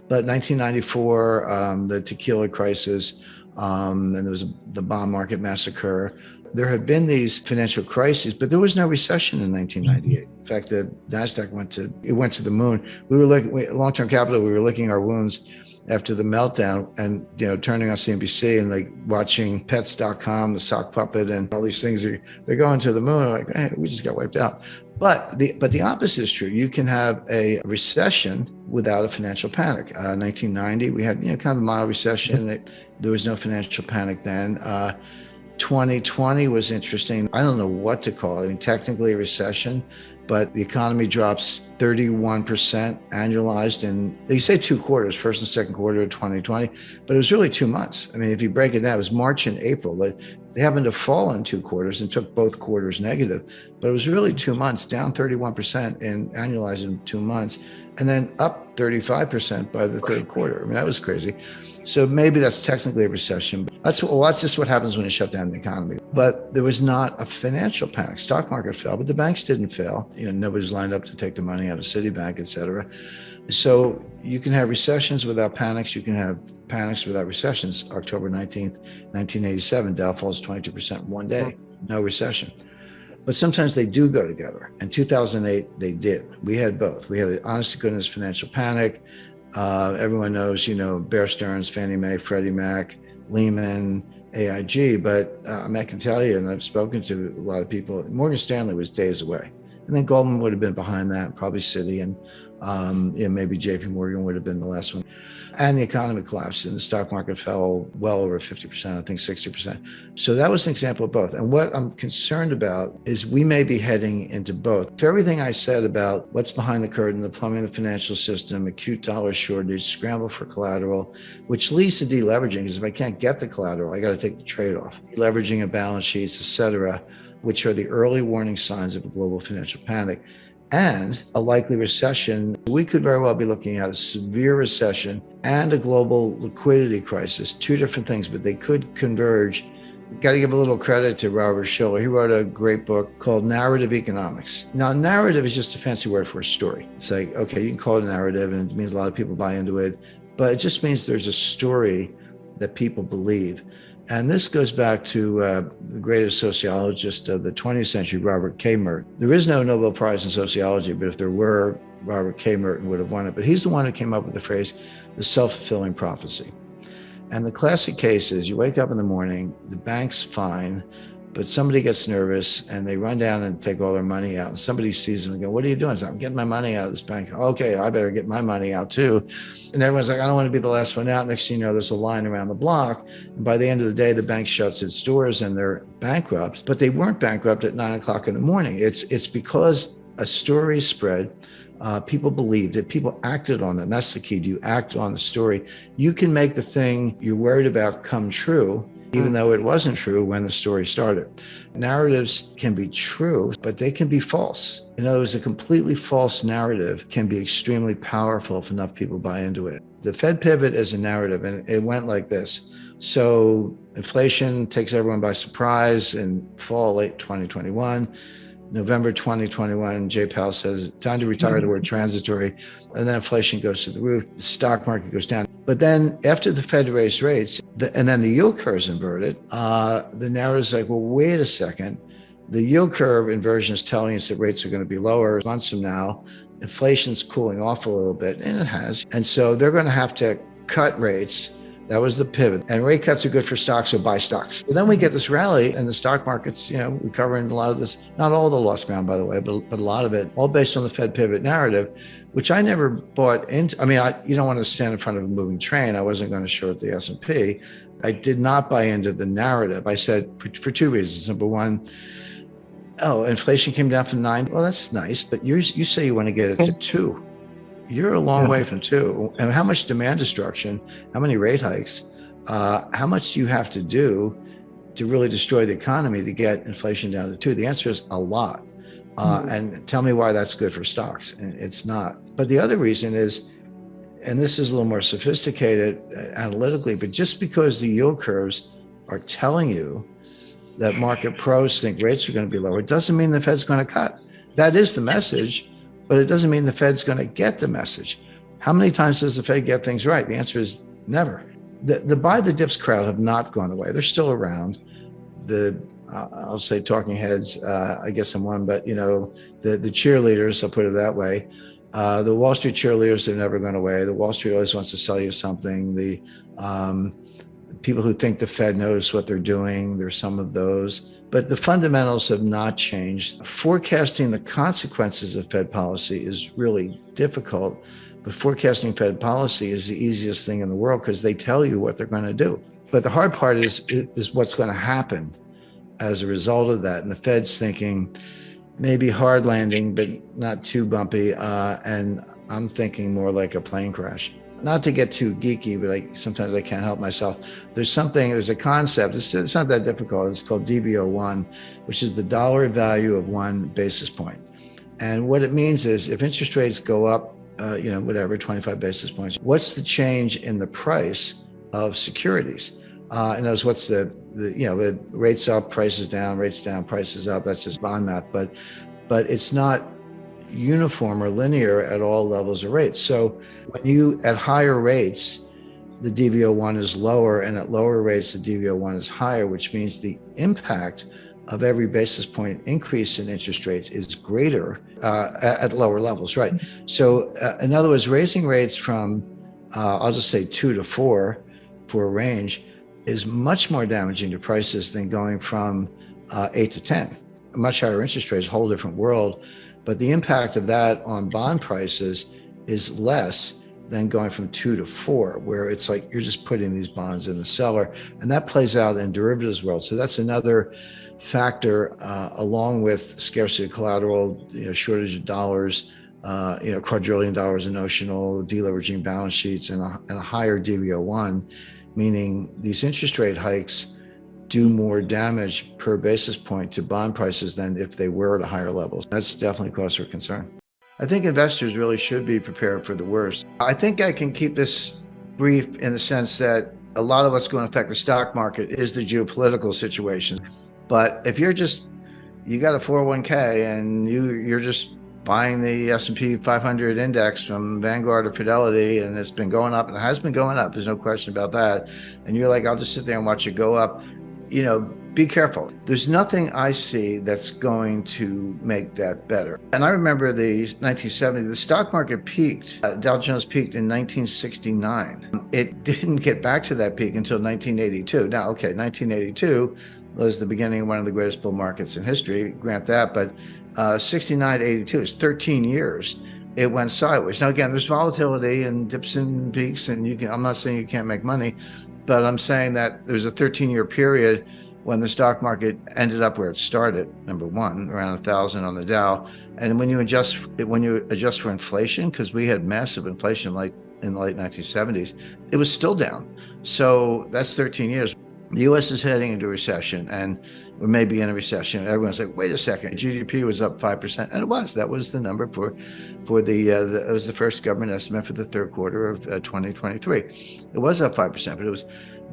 Speaker 1: But 1994, the tequila crisis, and there was the bond market massacre. There have been these financial crises, but there was no recession in 1998. In fact, the NASDAQ went to the moon. We were long-term capital, we were licking our wounds after the meltdown and, turning on CNBC and like watching pets.com, the sock puppet and all these things. They're going to the moon. Like, hey, we just got wiped out. But the opposite is true. You can have a recession without a financial panic. 1990, we had, kind of a mild recession. There was no financial panic then. 2020 was interesting. I don't know what to call it. I mean, technically a recession, but the economy drops 31% annualized in, they say 2 quarters, first and second quarter of 2020, but it was really 2 months. I mean, if you break it down, it was March and April. They happened to fall in 2 quarters and took both quarters negative, but it was really 2 months, down 31% in annualized in 2 months. and then up 35% by the third quarter. I mean, that was crazy. So maybe that's technically a recession. That's just what happens when you shut down the economy. But there was not a financial panic. Stock market fell, but the banks didn't fail. Nobody's lined up to take the money out of Citibank, et cetera. So you can have recessions without panics. You can have panics without recessions. October 19th, 1987, Dow falls 22% in one day. No recession. But sometimes they do go together. In 2008, they did. We had both. We had an honest to goodness financial panic. Everyone knows, Bear Stearns, Fannie Mae, Freddie Mac, Lehman, AIG. But I can tell you, and I've spoken to a lot of people, Morgan Stanley was days away. And then Goldman would have been behind that, probably Citi, and maybe JP Morgan would have been the last one. And the economy collapsed and the stock market fell well over 50%, I think 60%. So that was an example of both. And what I'm concerned about is we may be heading into both. If everything I said about what's behind the curtain, the plumbing of the financial system, acute dollar shortage, scramble for collateral, which leads to deleveraging, because if I can't get the collateral, I got to take the trade-off. Leveraging of balance sheets, et cetera, which are the early warning signs of a global financial panic, and a likely recession. We could very well be looking at a severe recession and a global liquidity crisis, two different things, but they could converge. Got to give a little credit to Robert Shiller. He wrote a great book called Narrative Economics. Now, narrative is just a fancy word for a story. It's like, okay, you can call it a narrative and it means a lot of people buy into it, but it just means there's a story that people believe. And this goes back to the greatest sociologist of the 20th century, Robert K. Merton. There is no Nobel Prize in sociology, but if there were, Robert K. Merton would have won it. But he's the one who came up with the phrase, the self-fulfilling prophecy. And the classic case is you wake up in the morning, the bank's fine, but somebody gets nervous and they run down and take all their money out. And somebody sees them and go, what are you doing? So I'm getting my money out of this bank. Okay, I better get my money out too. And everyone's like, I don't want to be the last one out. Next thing you know, there's a line around the block. And by the end of the day, the bank shuts its doors and they're bankrupt. But they weren't bankrupt at 9 o'clock in the morning. It's because a story spread. People believed it. People acted on it. And that's the key. Do you act on the story? You can make the thing you're worried about come true, even though it wasn't true when the story started. Narratives can be true, but they can be false. In other words, a completely false narrative can be extremely powerful if enough people buy into it. The Fed pivot is a narrative, and it went like this. So inflation takes everyone by surprise in fall, late 2021. November 2021, Jay Powell says, time to retire the word transitory. And then inflation goes to the roof. The stock market goes down. But then after the Fed raised rates, and then the yield curve is inverted, the narrative is like, well, wait a second. The yield curve inversion is telling us that rates are going to be lower months from now. Inflation's cooling off a little bit, and it has. And so they're going to have to cut rates. That was the pivot. And rate cuts are good for stocks, so buy stocks. But then we get this rally and the stock market's, recovering a lot of this, not all the lost ground, by the way, but a lot of it, all based on the Fed pivot narrative, which I never bought into. I mean, you don't want to stand in front of a moving train. I wasn't going to short the S&P. I did not buy into the narrative. I said for two reasons. Number one, inflation came down from 9. Well, that's nice, but you say you want to get it to 2. You're a long way from 2. And how much demand destruction, how many rate hikes, how much do you have to do to really destroy the economy to get inflation down to 2? The answer is a lot. And tell me why that's good for stocks. And it's not. But the other reason is, and this is a little more sophisticated analytically, but just because the yield curves are telling you that market pros think rates are going to be lower, it doesn't mean the Fed's going to cut. That is the message. But it doesn't mean the Fed's going to get the message. How many times does the Fed get things right? The answer is never. The buy the dips crowd have not gone away. They're still around. I'll say talking heads, I guess I'm one, but the cheerleaders, I'll put it that way. The Wall Street cheerleaders have never gone away. The Wall Street always wants to sell you something. The people who think the Fed knows what they're doing, there's some of those. But the fundamentals have not changed. Forecasting the consequences of Fed policy is really difficult, but forecasting Fed policy is the easiest thing in the world because they tell you what they're going to do. But the hard part is what's going to happen as a result of that. And the Fed's thinking maybe hard landing, but not too bumpy. And I'm thinking more like a plane crash. Not to get too geeky, but sometimes I can't help myself. There's a concept, it's not that difficult. It's called DBO1, which is the dollar value of 1 basis point. And what it means is if interest rates go up whatever, 25 basis points. What's the change in the price of securities? In other words, what's the rates up, prices down, rates down, prices up. That's just bond math, but it's not uniform or linear at all levels of rates. So when you at higher rates, the DV01 is lower, and at lower rates, the DV01 is higher, which means the impact of every basis point increase in interest rates is greater at lower levels, right? So in other words, raising rates from, I'll just say 2 to 4 for a range is much more damaging to prices than going from 8 to 10. A much higher interest rates, a whole different world. But the impact of that on bond prices is less than going from 2 to 4, where it's like you're just putting these bonds in the cellar. And that plays out in derivatives world. So that's another factor, along with scarcity of collateral, shortage of dollars, quadrillion dollars in notional, deleveraging balance sheets, and a higher DV01, meaning these interest rate hikes do more damage per basis point to bond prices than if they were at a higher level. That's definitely cause for concern. I think investors really should be prepared for the worst. I think I can keep this brief in the sense that a lot of what's going to affect the stock market is the geopolitical situation. But if you got a 401k and you're just buying the S&P 500 index from Vanguard or Fidelity, and it's been going up, and it has been going up, there's no question about that, and you're like, I'll just sit there and watch it go up, be careful. There's nothing I see that's going to make that better. And I remember the 1970s, the stock market peaked, Dow Jones peaked in 1969. It didn't get back to that peak until 1982. Now, okay, 1982 was the beginning of one of the greatest bull markets in history, grant that, but 69 to 82 is 13 years. It went sideways. Now, again, there's volatility and dips and peaks, and I'm not saying you can't make money, but I'm saying that there's a 13-year period when the stock market ended up where it started, number one, around 1,000 on the Dow. And when you adjust for inflation, because we had massive inflation like in the late 1970s, it was still down. So that's 13 years. The U.S. is heading into a recession, and we may be in a recession. Everyone's like, wait a second, GDP was up 5%. And it was. That was the number it was the first government estimate for the third quarter of 2023. It was up 5%, but it was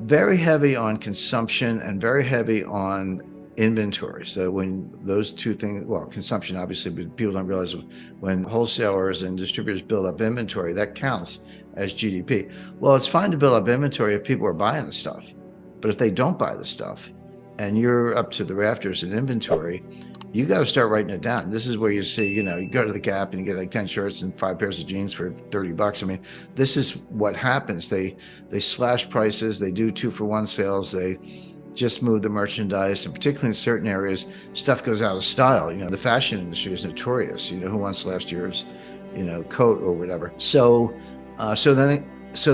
Speaker 1: very heavy on consumption and very heavy on inventory. So when those two things, well, consumption, obviously, but people don't realize when wholesalers and distributors build up inventory, that counts as GDP. Well, it's fine to build up inventory if people are buying the stuff. But if they don't buy the stuff and you're up to the rafters in inventory, you got to start writing it down. This is where you see, you go to the Gap and you get like 10 shirts and 5 pairs of jeans for $30. I mean, this is what happens. They slash prices. They do 2-for-1 sales. They just move the merchandise, and particularly in certain areas, stuff goes out of style. The fashion industry is notorious. Who wants last year's, coat or whatever. So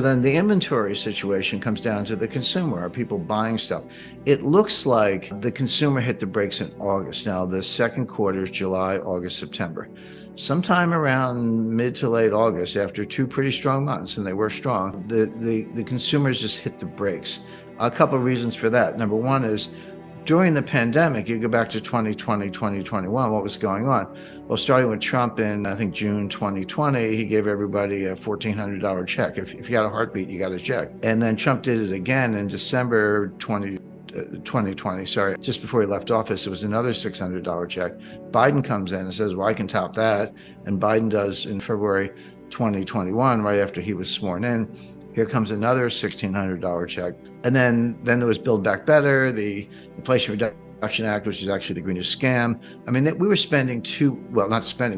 Speaker 1: then the inventory situation comes down to the consumer. Are people buying stuff? It looks like the consumer hit the brakes in August. Now, the second quarter is July, August, September. Sometime around mid to late August, after 2 pretty strong months, and they were strong, the consumers just hit the brakes. A couple of reasons for that. Number one is, during the pandemic, you go back to 2020, 2021, what was going on? Well, starting with Trump in, I think, June 2020, he gave everybody a $1,400 check. If you got a heartbeat, you got a check. And then Trump did it again in December 2020, just before he left office. It was another $600 check. Biden comes in and says, well, I can top that. And Biden does in February 2021, right after he was sworn in. Here comes another $1,600 check. And then there was Build Back Better, the Inflation Reduction Act, which is actually the greenest scam. I mean, we were spending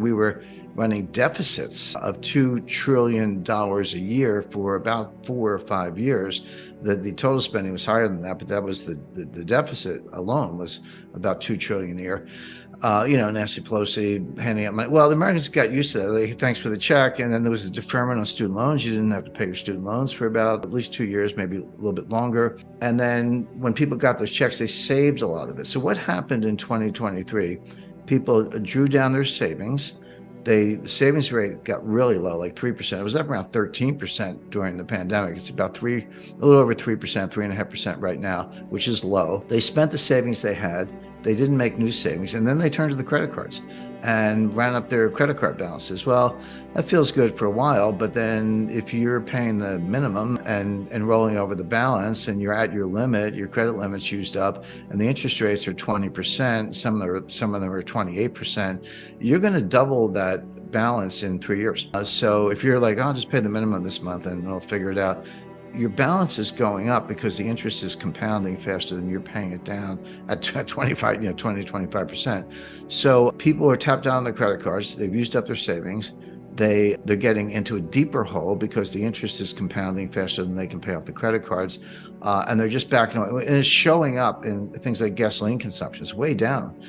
Speaker 1: we were running deficits of $2 trillion a year for about 4 or 5 years. The total spending was higher than that, but that was the deficit alone was about $2 trillion a year. Nancy Pelosi handing out money. Well, the Americans got used to that. Like, thanks for the check. And then there was a deferment on student loans. You didn't have to pay your student loans for about at least 2 years, maybe a little bit longer. And then when people got those checks, they saved a lot of it. So what happened in 2023? People drew down their savings. The savings rate got really low, like 3%. It was up around 13% during the pandemic. It's about a little over 3%, 3.5% right now, which is low. They spent the savings they had. They didn't make new savings, and then they turned to the credit cards and ran up their credit card balances. Well, that feels good for a while, but then if you're paying the minimum and rolling over the balance and you're at your limit, your credit limit's used up, and the interest rates are 20%, some of them are 28%, you're going to double that balance in 3 years. So if you're like, I'll just pay the minimum this month and I'll figure it out, your balance is going up because the interest is compounding faster than you're paying it down at 25, 25%. So people are tapped out on their credit cards. They've used up their savings. They're getting into a deeper hole because the interest is compounding faster than they can pay off the credit cards. And they're just backing away. And it's showing up in things like gasoline consumption. It's way down.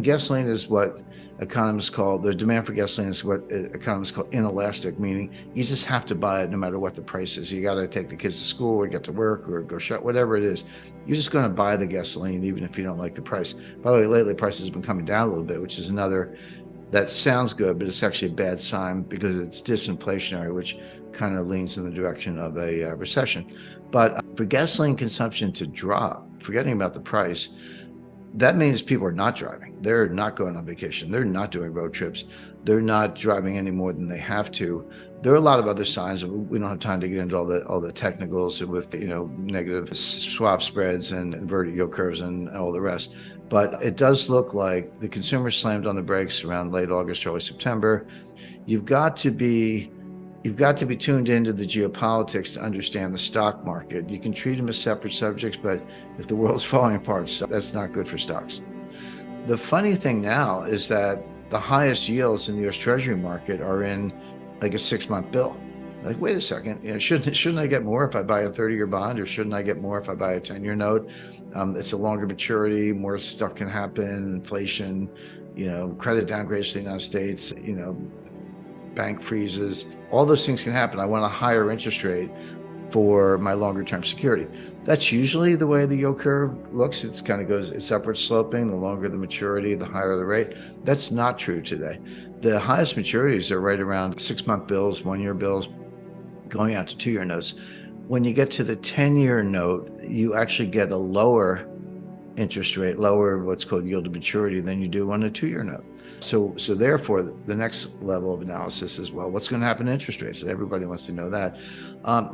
Speaker 1: Gasoline is what economists call, the demand for gasoline is what economists call inelastic, meaning you just have to buy it no matter what the price is. You got to take the kids to school or get to work or go shop, whatever it is. You're just going to buy the gasoline even if you don't like the price. By the way, lately prices have been coming down a little bit, which is another, that sounds good, but it's actually a bad sign because it's disinflationary, which kind of leans in the direction of a recession. But for gasoline consumption to drop, forgetting about the price, that means people are not driving. They're not going on vacation. They're not doing road trips. They're not driving any more than they have to. There are a lot of other signs. We don't have time to get into all the technicals with negative swap spreads and inverted yield curves and all the rest. But it does look like the consumer slammed on the brakes around late August, early September. You've got to be tuned into the geopolitics to understand the stock market. You can treat them as separate subjects, but if the world's falling apart, that's not good for stocks. The funny thing now is that the highest yields in the U.S. Treasury market are in like a 6-month bill. Like, wait a second, shouldn't I get more if I buy a 30-year bond, or shouldn't I get more if I buy a 10-year note? It's a longer maturity, more stuff can happen, inflation, credit downgrades to the United States, bank freezes, all those things can happen. I want a higher interest rate for my longer term security. That's usually the way the yield curve looks. It's upward sloping. The longer the maturity, the higher the rate. That's not true today. The highest maturities are right around 6-month bills, 1-year bills, going out to 2-year notes. When you get to the 10-year note, you actually get a lower interest rate, lower what's called yield to maturity than you do on a 2-year note. So therefore, the next level of analysis is, well, what's going to happen to interest rates? Everybody wants to know that.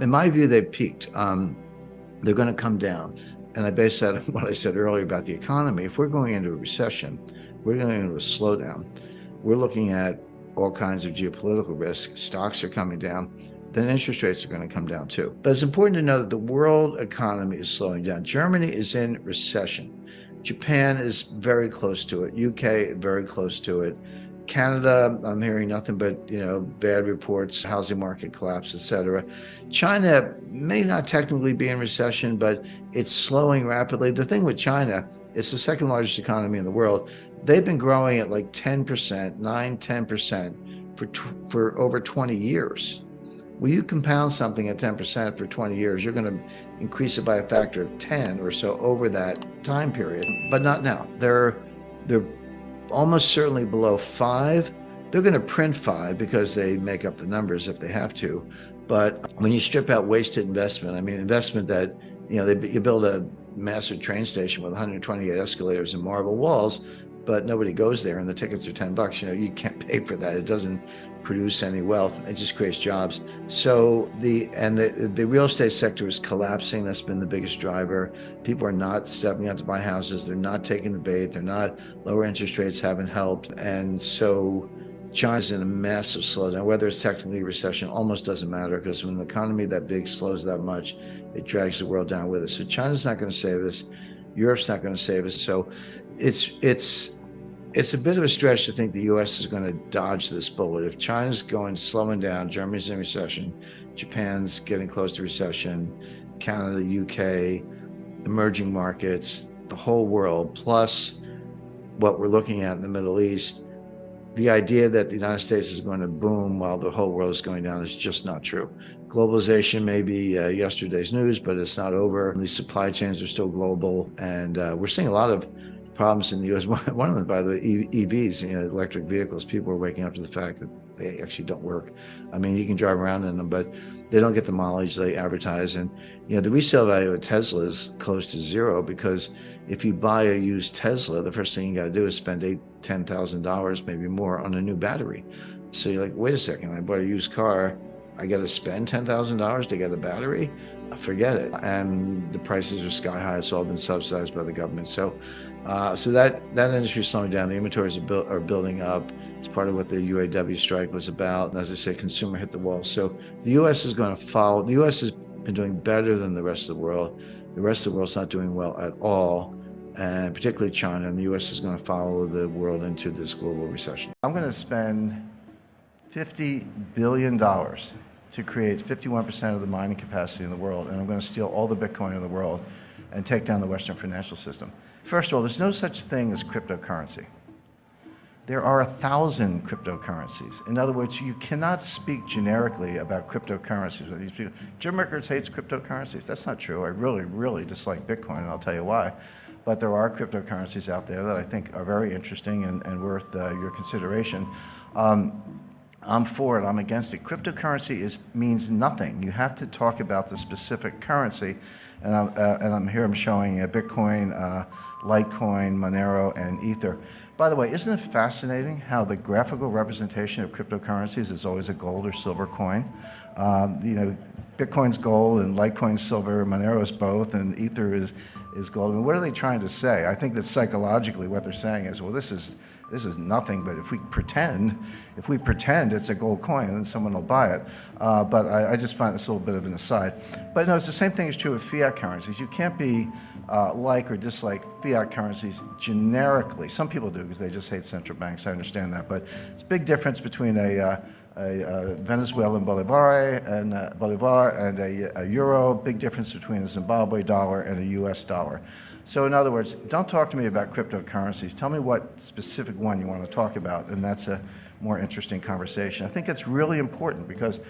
Speaker 1: In my view, they've peaked. They're going to come down. And I base that on what I said earlier about the economy. If we're going into a recession, we're going into a slowdown, we're looking at all kinds of geopolitical risks, stocks are coming down, then interest rates are going to come down too. But it's important to know that the world economy is slowing down. Germany is in recession. Japan is very close to it. UK, very close to it. Canada, I'm hearing nothing but, bad reports, housing market collapse, etc. China may not technically be in recession, but it's slowing rapidly. The thing with China, it's the second largest economy in the world. They've been growing at like 10%, 10% for over 20 years. When you compound something at 10% for 20 years, you're going to increase it by a factor of 10 or so over that time period, but not now. They're almost certainly below 5. They're going to print 5 because they make up the numbers if they have to. But when you strip out wasted investment, investment that, you build a massive train station with 128 escalators and marble walls, but nobody goes there and the tickets are $10. You can't pay for that. It doesn't produce any wealth. It just creates jobs. So the real estate sector is collapsing. That's been the biggest driver. People are not stepping out to buy houses. They're not taking the bait. Lower interest rates haven't helped. And so China's in a massive slowdown. Whether it's technically a recession almost doesn't matter, because when an economy that big slows that much, it drags the world down with it. So China's not going to save us. Europe's not going to save us. So it's a bit of a stretch to think the U.S. is going to dodge this bullet. If China's slowing down, Germany's in recession, Japan's getting close to recession, Canada, UK, emerging markets, the whole world, plus what we're looking at in the Middle East, the idea that the United States is going to boom while the whole world is going down is just not true. Globalization may be yesterday's news, but it's not over. These supply chains are still global, and we're seeing a lot of problems in the U.S. One of them, by the way, EVs, electric vehicles. People are waking up to the fact that They actually don't work. I mean, you can drive around in them, but they don't get the mileage they advertise. And, the resale value of a Tesla is close to zero, because if you buy a used Tesla, the first thing you got to do is spend $10,000, maybe more, on a new battery. So you're like, wait a second, I bought a used car. I got to spend $10,000 to get a battery? Forget it. And the prices are sky high. It's all been subsidized by the government. So that industry is slowing down. The inventories are building up. It's part of what the UAW strike was about. And as I said, consumer hit the wall. So the U.S. is going to follow. The U.S. has been doing better than the rest of the world. The rest of the world's not doing well at all, and particularly China. And the U.S. is going to follow the world into this global recession. I'm going to spend $50 billion to create 51% of the mining capacity in the world, and I'm going to steal all the Bitcoin in the world and take down the Western financial system. First of all, there's no such thing as cryptocurrency. There are 1,000 cryptocurrencies. In other words, you cannot speak generically about cryptocurrencies. Jim Rickards hates cryptocurrencies. That's not true. I really, really dislike Bitcoin, and I'll tell you why. But there are cryptocurrencies out there that I think are very interesting and worth your consideration. I'm for it. I'm against it. Cryptocurrency means nothing. You have to talk about the specific currency. And I'm showing Bitcoin, Litecoin, Monero, and Ether. By the way, isn't it fascinating how the graphical representation of cryptocurrencies is always a gold or silver coin? Bitcoin's gold and Litecoin's silver, Monero's both, and Ether is gold. I mean, what are they trying to say? I think that psychologically what they're saying is, well, this is nothing, but if we pretend it's a gold coin, then someone will buy it. But I just find this a little bit of an aside. But no, it's the same thing is true with fiat currencies. You can't be like or dislike fiat currencies generically. Some people do because they just hate central banks. I understand that. But it's a big difference between a Venezuelan bolivar and a euro. Big difference between a Zimbabwe dollar and a U.S. dollar. So in other words, don't talk to me about cryptocurrencies. Tell me what specific one you want to talk about, and that's a more interesting conversation. I think it's really important because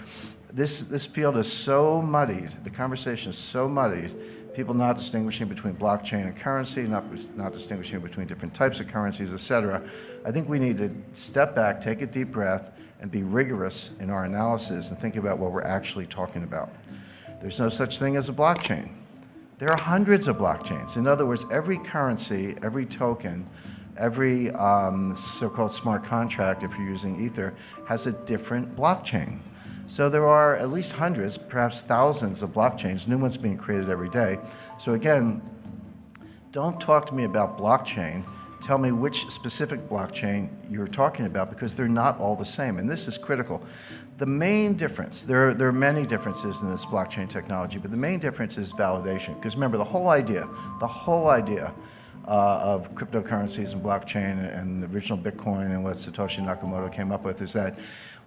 Speaker 1: this field is so muddied. The conversation is so muddied. People not distinguishing between blockchain and currency, not distinguishing between different types of currencies, et cetera. I think we need to step back, take a deep breath, and be rigorous in our analysis and think about what we're actually talking about. There's no such thing as a blockchain. There are hundreds of blockchains. In other words, every currency, every token, every so-called smart contract, if you're using Ether, has a different blockchain. So there are at least hundreds, perhaps thousands of blockchains, new ones being created every day. So again, don't talk to me about blockchain. Tell me which specific blockchain you're talking about, because they're not all the same, and this is critical. The main difference, there are many differences in this blockchain technology, but the main difference is validation. Because remember, the whole idea of cryptocurrencies and blockchain and the original Bitcoin and what Satoshi Nakamoto came up with is that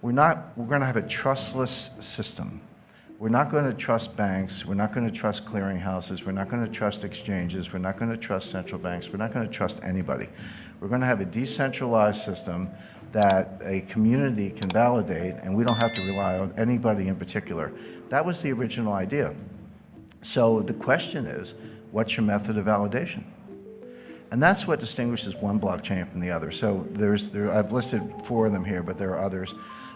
Speaker 1: we're going to have a trustless system. We're not going to trust banks. We're not going to trust clearinghouses. We're not going to trust exchanges. We're not going to trust central banks. We're not going to trust anybody. We're going to have a decentralized system that a community can validate, and we don't have to rely on anybody in particular. That was the original idea. So the question is, what's your method of validation? And that's what distinguishes one blockchain from the other. So I've listed 4 of them here, but there are others.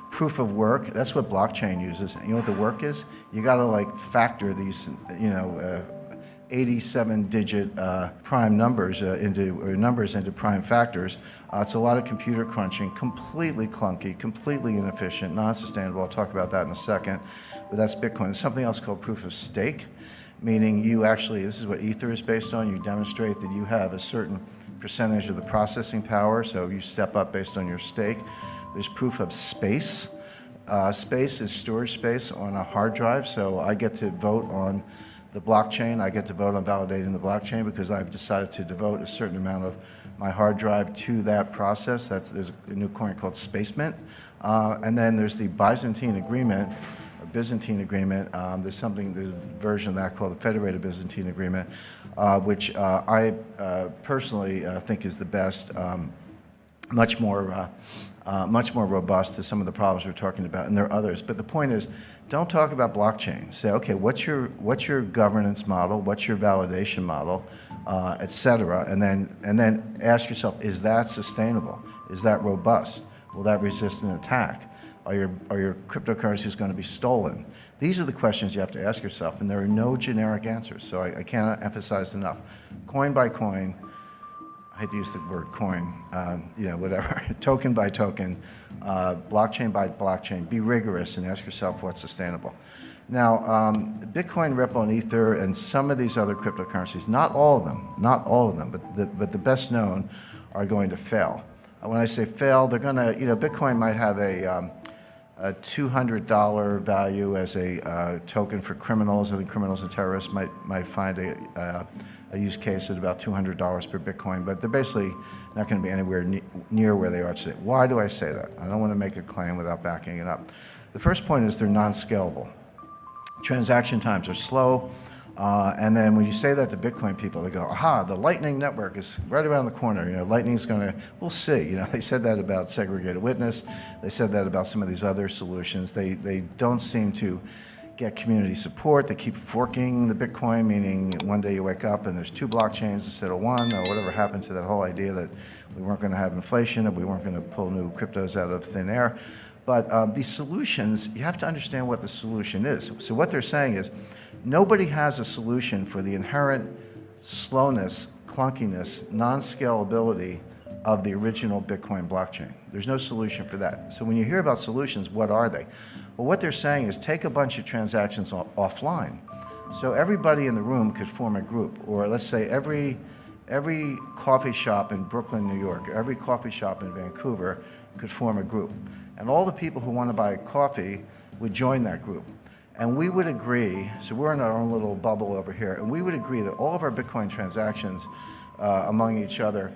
Speaker 1: Proof of work, that's what blockchain uses. And you know what the work is? You got to factor these, 87-digit prime numbers into prime factors. It's a lot of computer crunching, completely clunky, completely inefficient, non-sustainable. I'll talk about that in a second. But that's Bitcoin. There's something else called proof of stake, meaning you actually, this is what Ether is based on. You demonstrate that you have a certain percentage of the processing power, so you step up based on your stake. There's proof of space. Space is storage space on a hard drive, so I get to vote on the blockchain. I get to vote on validating the blockchain because I've decided to devote a certain amount of my hard drive to that process. There's a new coin called Space Mint. And then there's the Byzantine Agreement, or Byzantine Agreement. There's a version of that called the Federated Byzantine Agreement, which I personally think is the best, much more robust to some of the problems we're talking about, and there are others. But the point is, don't talk about blockchain. Say, okay, what's your governance model? What's your validation model, et cetera? And then ask yourself, is that sustainable? Is that robust? Will that resist an attack?
Speaker 6: Are your cryptocurrencies going to be stolen? These are the questions you have to ask yourself, and there are no generic answers. So I cannot emphasize enough. Coin by coin, I hate to use the word coin, whatever, token by token, blockchain by blockchain, be rigorous and ask yourself what's sustainable. Now, Bitcoin, Ripple, and Ether, and some of these other cryptocurrencies, not all of them, but the best known are going to fail. When I say fail, they're going to, Bitcoin might have a $200 value as a token for criminals. I think criminals and terrorists might find a use case at about $200 per Bitcoin, but they're basically not going to be anywhere near where they are today. Why do I say that? I don't want to make a claim without backing it up. The first point is they're non-scalable. Transaction times are slow, and then when you say that to Bitcoin people, they go, aha, the Lightning Network is right around the corner. Lightning's going to, we'll see. They said that about segregated witness. They said that about some of these other solutions. They don't seem to get community support. They keep forking the Bitcoin, meaning one day you wake up and there's 2 blockchains instead of 1, or whatever happened to that whole idea that we weren't going to have inflation and we weren't going to pull new cryptos out of thin air. But these solutions, you have to understand what the solution is. So what they're saying is nobody has a solution for the inherent slowness, clunkiness, non-scalability of the original Bitcoin blockchain. There's no solution for that. So when you hear about solutions, what are they? Well, what they're saying is take a bunch of transactions offline. So everybody in the room could form a group, or let's say every coffee shop in Brooklyn, New York, every coffee shop in Vancouver could form a group. And all the people who want to buy coffee would join that group. And we would agree, so we're in our own little bubble over here, and we would agree that all of our Bitcoin transactions among each other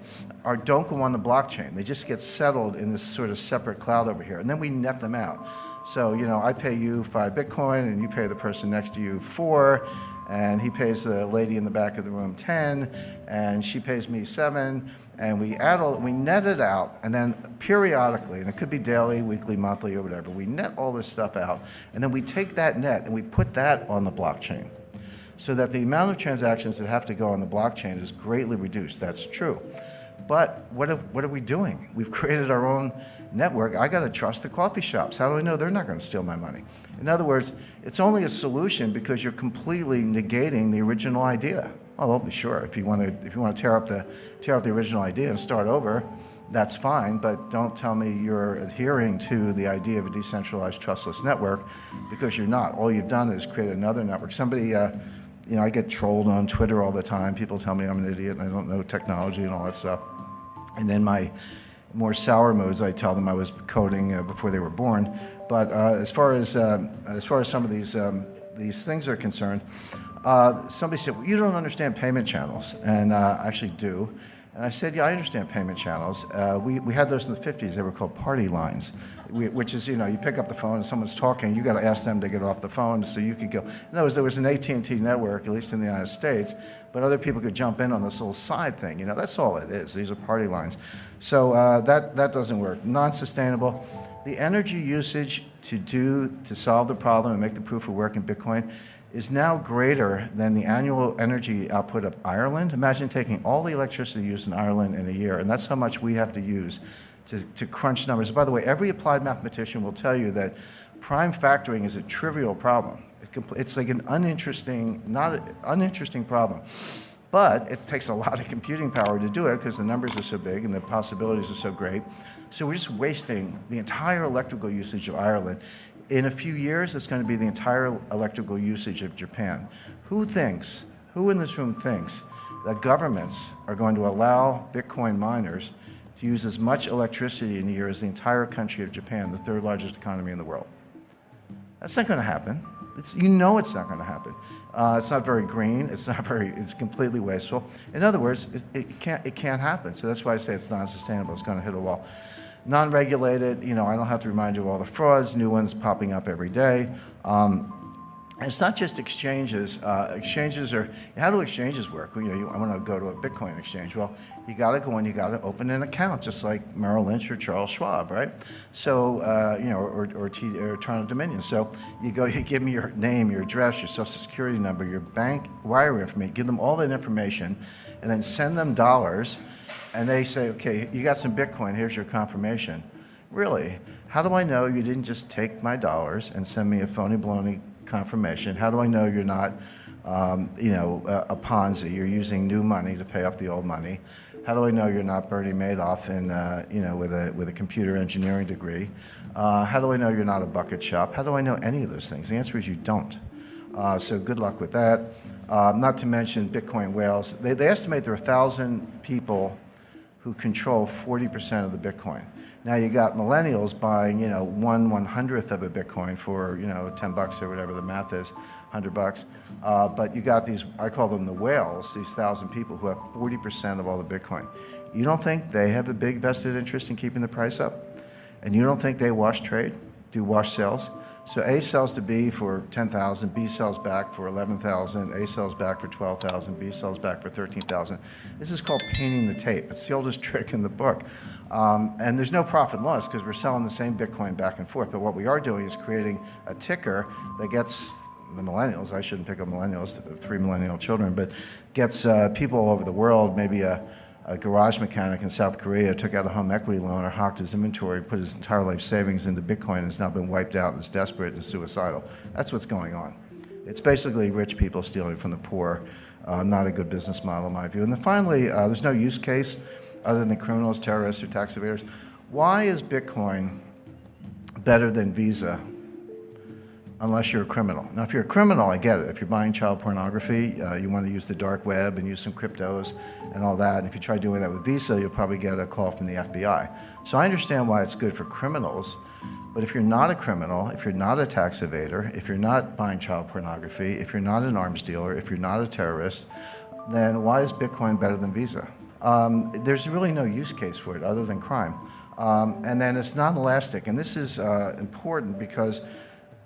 Speaker 6: don't go on the blockchain. They just get settled in this sort of separate cloud over here. And then we net them out. So, I pay you 5 Bitcoin, and you pay the person next to you 4, and he pays the lady in the back of the room 10, and she pays me 7. And we net it out, and then periodically, and it could be daily, weekly, monthly, or whatever, we net all this stuff out, and then we take that net and we put that on the blockchain so that the amount of transactions that have to go on the blockchain is greatly reduced. That's true. But what are we doing? We've created our own network. I got to trust the coffee shops. How do I know they're not going to steal my money? In other words, it's only a solution because you're completely negating the original idea. Well, sure, if you want to tear up the original idea and start over, that's fine, but don't tell me you're adhering to the idea of a decentralized trustless network, because you're not. All you've done is create another network. Somebody, I get trolled on Twitter all the time. People tell me I'm an idiot and I don't know technology and all that stuff. And then my more sour moods, I tell them I was coding before they were born. But as far as some of these things are concerned, somebody said, well, you don't understand payment channels, and I actually do. And I said, yeah, I understand payment channels. We had those in the 50s. They were called party lines, which is, you pick up the phone and someone's talking, you got to ask them to get off the phone so you could go. In other words, there was an AT&T network, at least in the United States, but other people could jump in on this little side thing. That's all it is. These are party lines. So that doesn't work. Non-sustainable. The energy usage to solve the problem and make the proof of work in Bitcoin is now greater than the annual energy output of Ireland. Imagine taking all the electricity used in Ireland in a year, and that's how much we have to use to crunch numbers. By the way, every applied mathematician will tell you that prime factoring is a trivial problem. It's like an uninteresting problem. But it takes a lot of computing power to do it because the numbers are so big and the possibilities are so great. So we're just wasting the entire electrical usage of Ireland. In a few years, it's going to be the entire electrical usage of Japan. Who in this room thinks that governments are going to allow Bitcoin miners to use as much electricity in a year as the entire country of Japan, the 3rd largest economy in the world? That's not going to happen. It's not going to happen. It's not very green. It's completely wasteful. In other words, it can't happen. So that's why I say it's non-sustainable. It's going to hit a wall. Non-regulated, I don't have to remind you of all the frauds, new ones popping up every day. It's not just exchanges. Exchanges are, how do exchanges work? I want to go to a Bitcoin exchange. Well, you got to go in, you got to open an account, just like Merrill Lynch or Charles Schwab, right? So, or Toronto Dominion. So you go, you give me your name, your address, your social security number, your bank wire information, give them all that information, and then send them dollars. And they say, okay, you got some Bitcoin, here's your confirmation. Really? How do I know you didn't just take my dollars and send me a phony baloney confirmation? How do I know you're not, a Ponzi? You're using new money to pay off the old money. How do I know you're not Bernie Madoff with a computer engineering degree? How do I know you're not a bucket shop? How do I know any of those things? The answer is you don't. So good luck with that. Not to mention Bitcoin whales. They estimate there are 1,000 people who control 40% of the Bitcoin. Now you got millennials buying, 1/100th of a Bitcoin for, $10 or whatever the math is, $100. But you got these, I call them the whales, these 1,000 people who have 40% of all the Bitcoin. You don't think they have a big vested interest in keeping the price up? And you don't think they wash trade, do wash sales? So A sells to B for 10,000, B sells back for 11,000, A sells back for 12,000, B sells back for 13,000. This is called painting the tape. It's the oldest trick in the book. And there's no profit and loss because we're selling the same Bitcoin back and forth. But what we are doing is creating a ticker that gets the millennials, I shouldn't pick up millennials, 3 millennial children, but gets people all over the world, maybe a garage mechanic in South Korea took out a home equity loan or hawked his inventory, put his entire life savings into Bitcoin and has now been wiped out and is desperate and suicidal. That's what's going on. It's basically rich people stealing from the poor. Not a good business model in my view. And then finally, there's no use case other than criminals, terrorists, or tax evaders. Why is Bitcoin better than Visa unless you're a criminal? Now, if you're a criminal, I get it. If you're buying child pornography, you want to use the dark web and use some cryptos and all that. And if you try doing that with Visa, you'll probably get a call from the FBI. So I understand why it's good for criminals. But if you're not a criminal, if you're not a tax evader, if you're not buying child pornography, if you're not an arms dealer, if you're not a terrorist, then why is Bitcoin better than Visa? There's really no use case for it other than crime. And then it's not elastic. And this is important because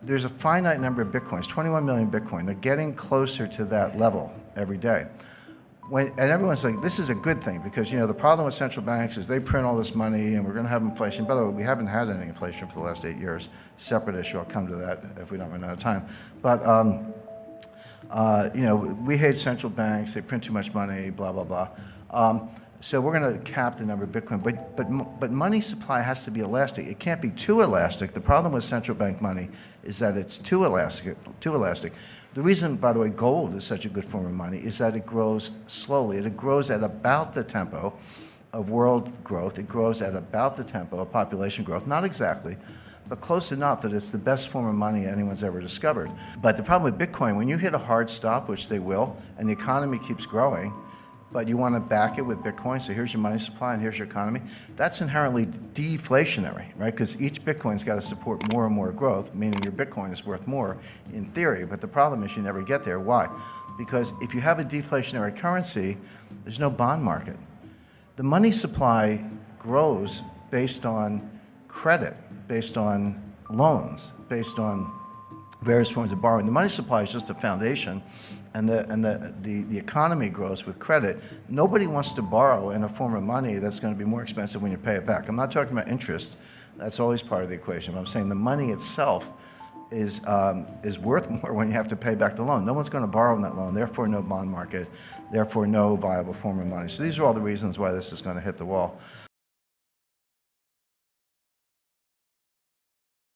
Speaker 6: there's a finite number of Bitcoins, 21 million Bitcoin. They're getting closer to that level every day. And everyone's like, this is a good thing because, the problem with central banks is they print all this money and we're going to have inflation. By the way, we haven't had any inflation for the last 8 years. Separate issue. I'll come to that if we don't run out of time. But, we hate central banks. They print too much money, blah, blah, blah. So we're going to cap the number of Bitcoin. But money supply has to be elastic. It can't be too elastic. The problem with central bank money is that it's too elastic. The reason, by the way, gold is such a good form of money is that it grows slowly. It grows at about the tempo of world growth. It grows at about the tempo of population growth. Not exactly, but close enough that it's the best form of money anyone's ever discovered. But the problem with Bitcoin, when you hit a hard stop, which they will, and the economy keeps growing, but you want to back it with Bitcoin, so here's your money supply and here's your economy, that's inherently deflationary, right? Because each Bitcoin's got to support more and more growth, meaning your Bitcoin is worth more in theory, but the problem is you never get there. Why? Because if you have a deflationary currency, there's no bond market. The money supply grows based on credit, based on loans, based on various forms of borrowing. The money supply is just a foundation, and the economy grows with credit. Nobody wants to borrow in a form of money that's going to be more expensive when you pay it back. I'm not talking about interest. That's always part of the equation. But I'm saying the money itself is worth more when you have to pay back the loan. No one's going to borrow on that loan, therefore no bond market, therefore no viable form of money. So these are all the reasons why this is going to hit the wall.